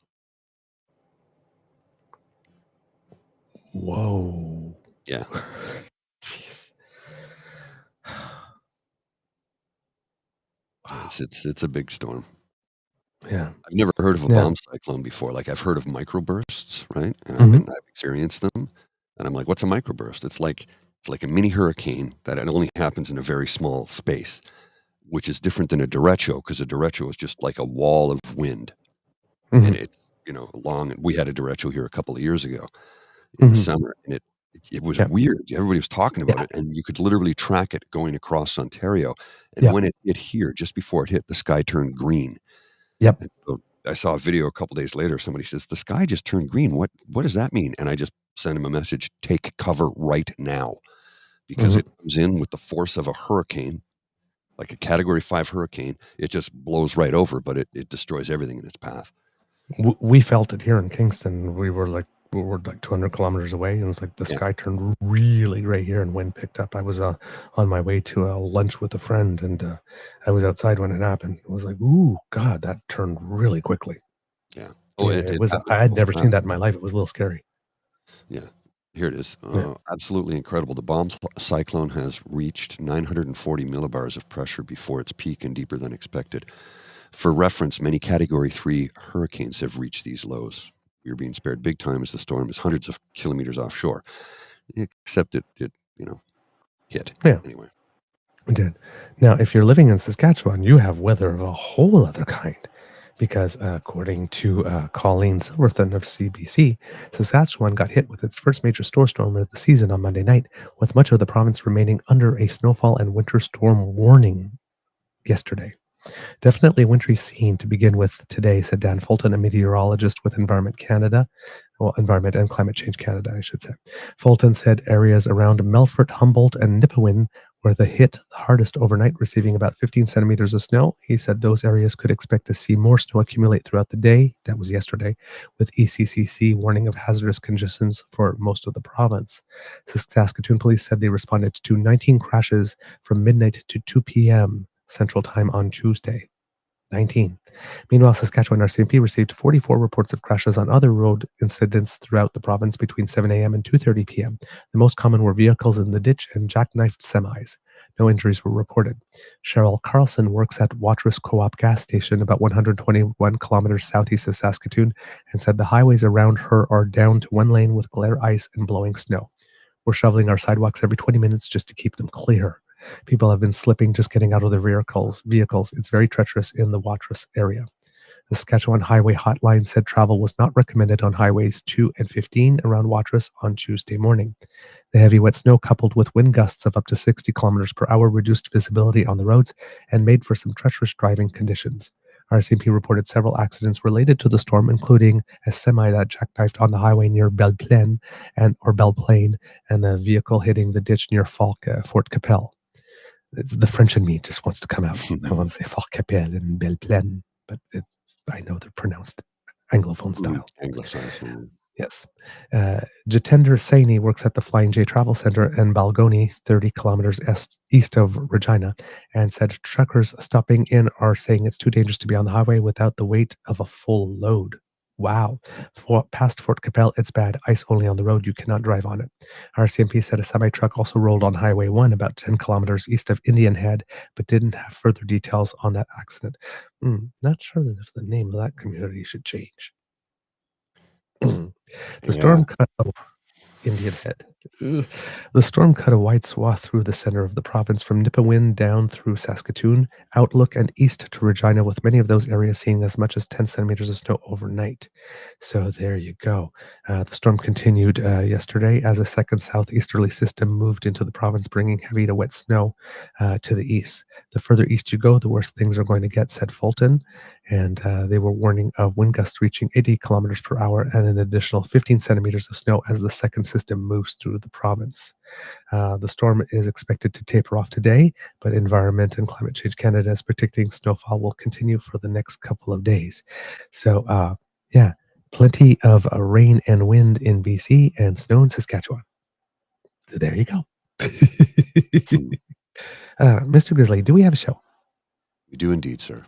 Whoa. Yeah. Jeez. Wow. It's a big storm. Yeah. I've never heard of a bomb cyclone before. Like, I've heard of microbursts, right? And I've experienced them. And I'm like, what's a microburst? It's like a mini hurricane that it only happens in a very small space, which is different than a derecho, because a derecho is just like a wall of wind. And it's, long. We had a derecho here a couple of years ago in the summer, and it was weird. Everybody was talking about it, and you could literally track it going across Ontario. And when it hit here, just before it hit, the sky turned green. Yep. And so I saw a video a couple days later. Somebody says, the sky just turned green. What does that mean? And I just sent him a message, take cover right now, because it comes in with the force of a hurricane, like a Category 5 hurricane. It just blows right over, but it destroys everything in its path. We felt it here in Kingston. We were like 200 kilometers away, and it was like the sky turned really gray here, and wind picked up. I was on my way to a lunch with a friend, and I was outside when it happened. It was like, ooh, God, that turned really quickly. Yeah. It was. I had never seen that in my life. It was a little scary. Yeah. Here it is. Absolutely incredible. The bomb cyclone has reached 940 millibars of pressure before its peak and deeper than expected. For reference, many Category 3 hurricanes have reached these lows. You're being spared big time as the storm is hundreds of kilometers offshore. Except it hit. Yeah. Anyway. It did. Now, if you're living in Saskatchewan, you have weather of a whole other kind. Because according to Colleen Silverthorne of CBC, Saskatchewan got hit with its first major snowstorm of the season on Monday night, with much of the province remaining under a snowfall and winter storm warning yesterday. Definitely wintry scene to begin with today, said Dan Fulton, a meteorologist with Environment and Climate Change Canada, I should say. Fulton said areas around Melfort, Humboldt, and Nipawin were hit the hardest overnight, receiving about 15 centimeters of snow. He said those areas could expect to see more snow accumulate throughout the day. That was yesterday, with ECCC warning of hazardous conditions for most of the province. Saskatoon police said they responded to 19 crashes from midnight to 2 p.m. Central Time on Tuesday. 19. Meanwhile, Saskatchewan RCMP received 44 reports of crashes on other road incidents throughout the province between 7 a.m. and 2:30 p.m. The most common were vehicles in the ditch and jackknifed semis. No injuries were reported. Cheryl Carlson works at Watrous Co-op gas station about 121 kilometers southeast of Saskatoon and said the highways around her are down to one lane with glare ice and blowing snow. We're shoveling our sidewalks every 20 minutes just to keep them clear. People have been slipping just getting out of their vehicles. It's very treacherous in the Watrous area. The Saskatchewan Highway Hotline said travel was not recommended on highways 2 and 15 around Watrous on Tuesday morning. The heavy wet snow coupled with wind gusts of up to 60 kilometers per hour reduced visibility on the roads and made for some treacherous driving conditions. RCMP reported several accidents related to the storm, including a semi that jackknifed on the highway near Belle Plaine and a vehicle hitting the ditch near Fort Capel. The French in me just wants to come out. I want to say Fort Capel and Belle Plaine, but I know they're pronounced Anglophone style. Anglicized. Yes. Jitender Saini works at the Flying J Travel Center in Balgony, 30 kilometers east of Regina, and said truckers stopping in are saying it's too dangerous to be on the highway without the weight of a full load. Wow. Past Fort Capel, it's bad. Ice only on the road. You cannot drive on it. RCMP said a semi-truck also rolled on Highway 1 about 10 kilometers east of Indian Head, but didn't have further details on that accident. Not sure if the name of that community should change. The storm cut Indian Head. The storm cut a wide swath through the center of the province from Nipawin down through Saskatoon, Outlook, and east to Regina, with many of those areas seeing as much as 10 centimeters of snow overnight. So there you go. The storm continued yesterday as a second southeasterly system moved into the province, bringing heavy to wet snow to the east. The further east you go, the worse things are going to get, said Fulton. And they were warning of wind gusts reaching 80 kilometers per hour and an additional 15 centimeters of snow as the second system moves through the province. The storm is expected to taper off today, but Environment and Climate Change Canada is predicting snowfall will continue for the next couple of days. So, plenty of rain and wind in BC and snow in Saskatchewan. So there you go. Mr. Grizzly, do we have a show? We do indeed, sir.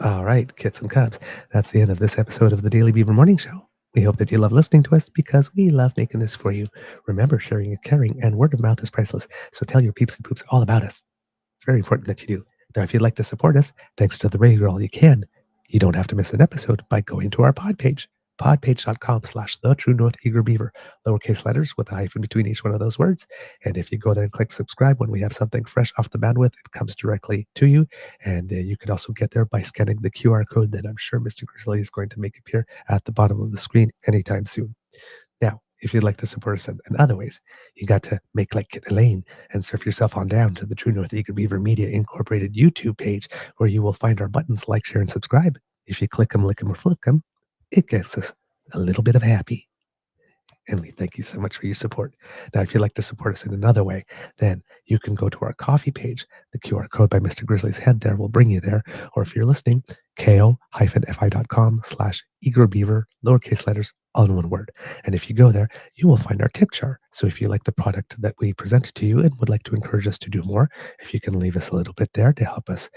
All right, kits and cubs. That's the end of this episode of the Daily Beaver Morning Show. We hope that you love listening to us because we love making this for you. Remember, sharing is caring and word of mouth is priceless. So tell your peeps and poops all about us. It's very important that you do. Now, if you'd like to support us, thanks to the radio all you can, you don't have to miss an episode by going to our pod page, podpage.com/TheTrueNorthEagerBeaver, lowercase letters with a hyphen between each one of those words. And if you go there and click subscribe, when we have something fresh off the bandwidth, it comes directly to you. And you can also get there by scanning the QR code that I'm sure Mr. Grizzly is going to make appear at the bottom of the screen anytime soon. Now, if you'd like to support us in other ways, you got to make like Kit Elaine and surf yourself on down to the True North Eager Beaver Media Incorporated YouTube page, where you will find our buttons like, share, and subscribe. If you click them, lick them, or flip them, it gets us a little bit of happy. And we thank you so much for your support. Now, if you'd like to support us in another way, then you can go to our coffee page. The QR code by Mr. Grizzly's head there will bring you there. Or if you're listening, ko-fi.com/eagerbeaver, lowercase letters, all in one word. And if you go there, you will find our tip jar. So if you like the product that we present to you and would like to encourage us to do more, if you can leave us a little bit there to help us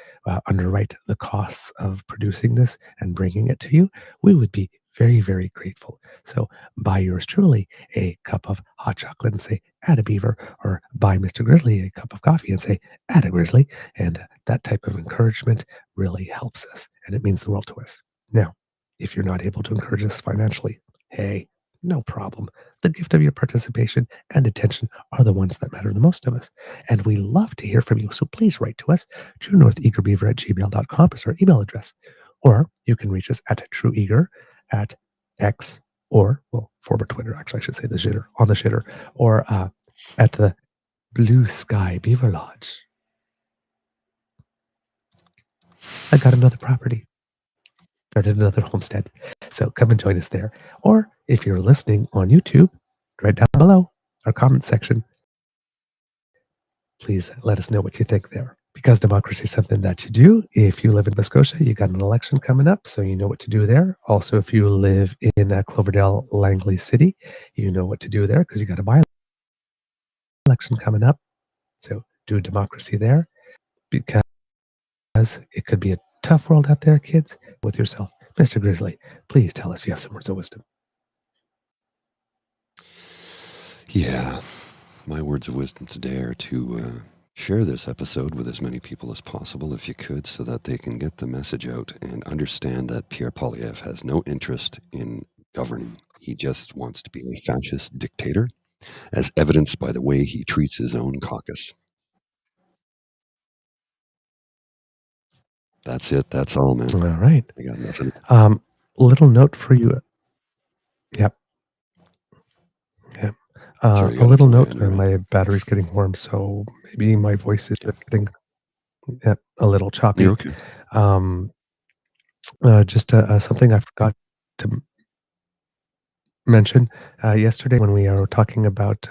underwrite the costs of producing this and bringing it to you, we would be very, very grateful. So buy yours truly a cup of hot chocolate and say, add a beaver, or buy Mr. Grizzly a cup of coffee and say, add a grizzly. And that type of encouragement really helps us, and it means the world to us. Now, if you're not able to encourage us financially, hey, no problem. The gift of your participation and attention are the ones that matter the most of us. And we love to hear from you. So please write to us. TrueNorthEagerBeaver@gmail.com is our email address. Or you can reach us at TrueEager at X, or, well, former Twitter, actually, I should say the shitter, on the shitter, or at the Blue Sky Beaver Lodge. I got another property. Started another homestead. So come and join us there. Or if you're listening on YouTube, right down below our comment section, please let us know what you think there. Because democracy is something that you do. If you live in Nova Scotia, you got an election coming up, so you know what to do there. Also, if you live in Cloverdale, Langley City, you know what to do there because you got a by-election coming up. So do democracy there because it could be a tough world out there, kids. With yourself, Mr. Grizzly, please tell us you have some words of wisdom. Yeah, my words of wisdom today are to share this episode with as many people as possible, if you could, so that they can get the message out and understand that Pierre Poilievre has no interest in governing. He just wants to be a fascist dictator, as evidenced by the way he treats his own caucus. That's it. That's all, man. All right. I got nothing. Little note for you. Yep. Yep. A little note, and my battery's getting warm, so maybe my voice is getting a little choppy. You're okay. Just something I forgot to mention yesterday when we were talking about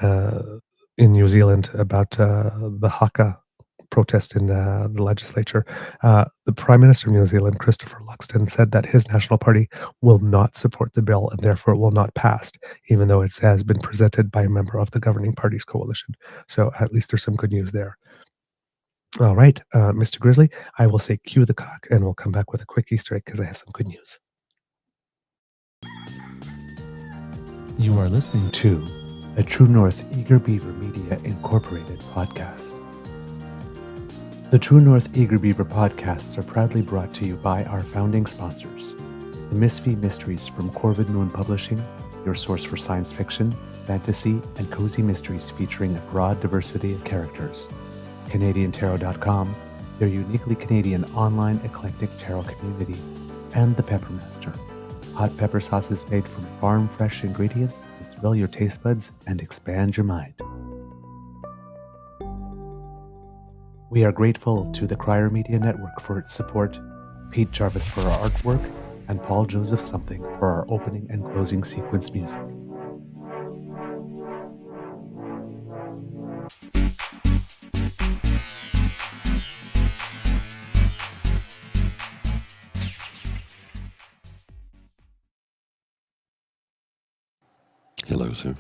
in New Zealand about the Haka protest in the legislature. The Prime Minister of New Zealand, Christopher Luxon, said that his National Party will not support the bill and therefore it will not pass, even though it has been presented by a member of the governing party's coalition. So at least there's some good news there. All right, Mr. Grizzly, I will say cue the cock and we'll come back with a quick Easter egg because I have some good news. You are listening to a True North Eager Beaver Media Incorporated podcast. The True North Eager Beaver podcasts are proudly brought to you by our founding sponsors, the Misfit Mysteries from Corvid Moon Publishing, your source for science fiction, fantasy, and cozy mysteries featuring a broad diversity of characters, CanadianTarot.com, their uniquely Canadian online eclectic tarot community, and the Peppermaster, hot pepper sauces made from farm-fresh ingredients to thrill your taste buds and expand your mind. We are grateful to the Crier Media Network for its support, Pete Jarvis for our artwork, and Paul Joseph Something for our opening and closing sequence music. Hello, sir.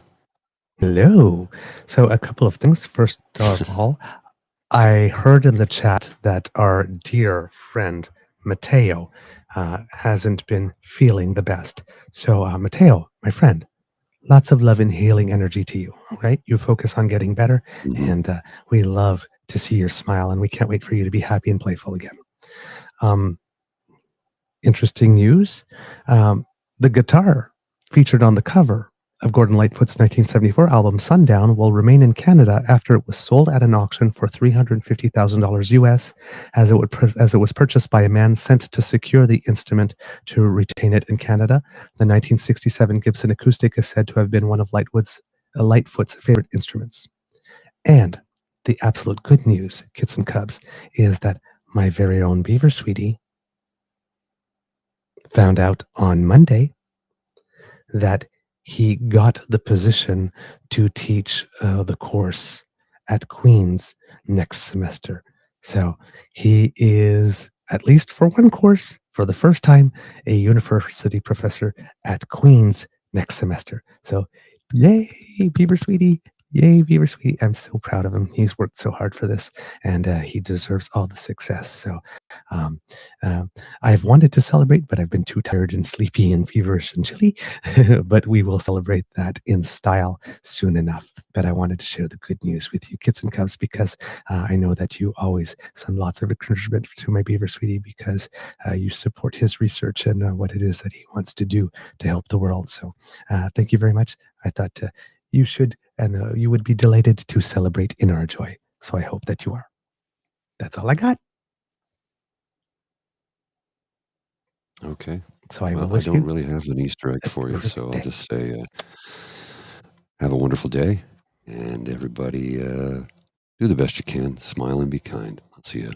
Hello. So a couple of things. First of all, I heard in the chat that our dear friend Mateo hasn't been feeling the best. So Mateo, my friend, lots of love and healing energy to you. All right, you focus on getting better, and we love to see your smile, and we can't wait for you to be happy and playful again. Interesting news: the guitar featured on the cover of Gordon Lightfoot's 1974 album Sundown will remain in Canada after it was sold at an auction for $350,000 US, as it was purchased by a man sent to secure the instrument to retain it in Canada. The 1967 Gibson acoustic is said to have been one of Lightfoot's favorite instruments. And the absolute good news, kits and cubs, is that my very own Beaver Sweetie found out on Monday that he got the position to teach the course at Queen's next semester. So he is, at least for one course, for the first time, a university professor at Queen's next semester. So yay, Beaver Sweetie. Yay, Beaver Sweetie. I'm so proud of him. He's worked so hard for this, and he deserves all the success. So I've wanted to celebrate, but I've been too tired and sleepy and feverish and chilly. But we will celebrate that in style soon enough. But I wanted to share the good news with you, kits and cubs, because I know that you always send lots of encouragement to my Beaver Sweetie because you support his research and what it is that he wants to do to help the world. So thank you very much. I thought you should, and you would be delighted to celebrate in our joy. So I hope that you are. That's all I got. Okay. So I don't really have an Easter egg for you, so I'll just say have a wonderful day, and everybody do the best you can. Smile and be kind. I'll see you.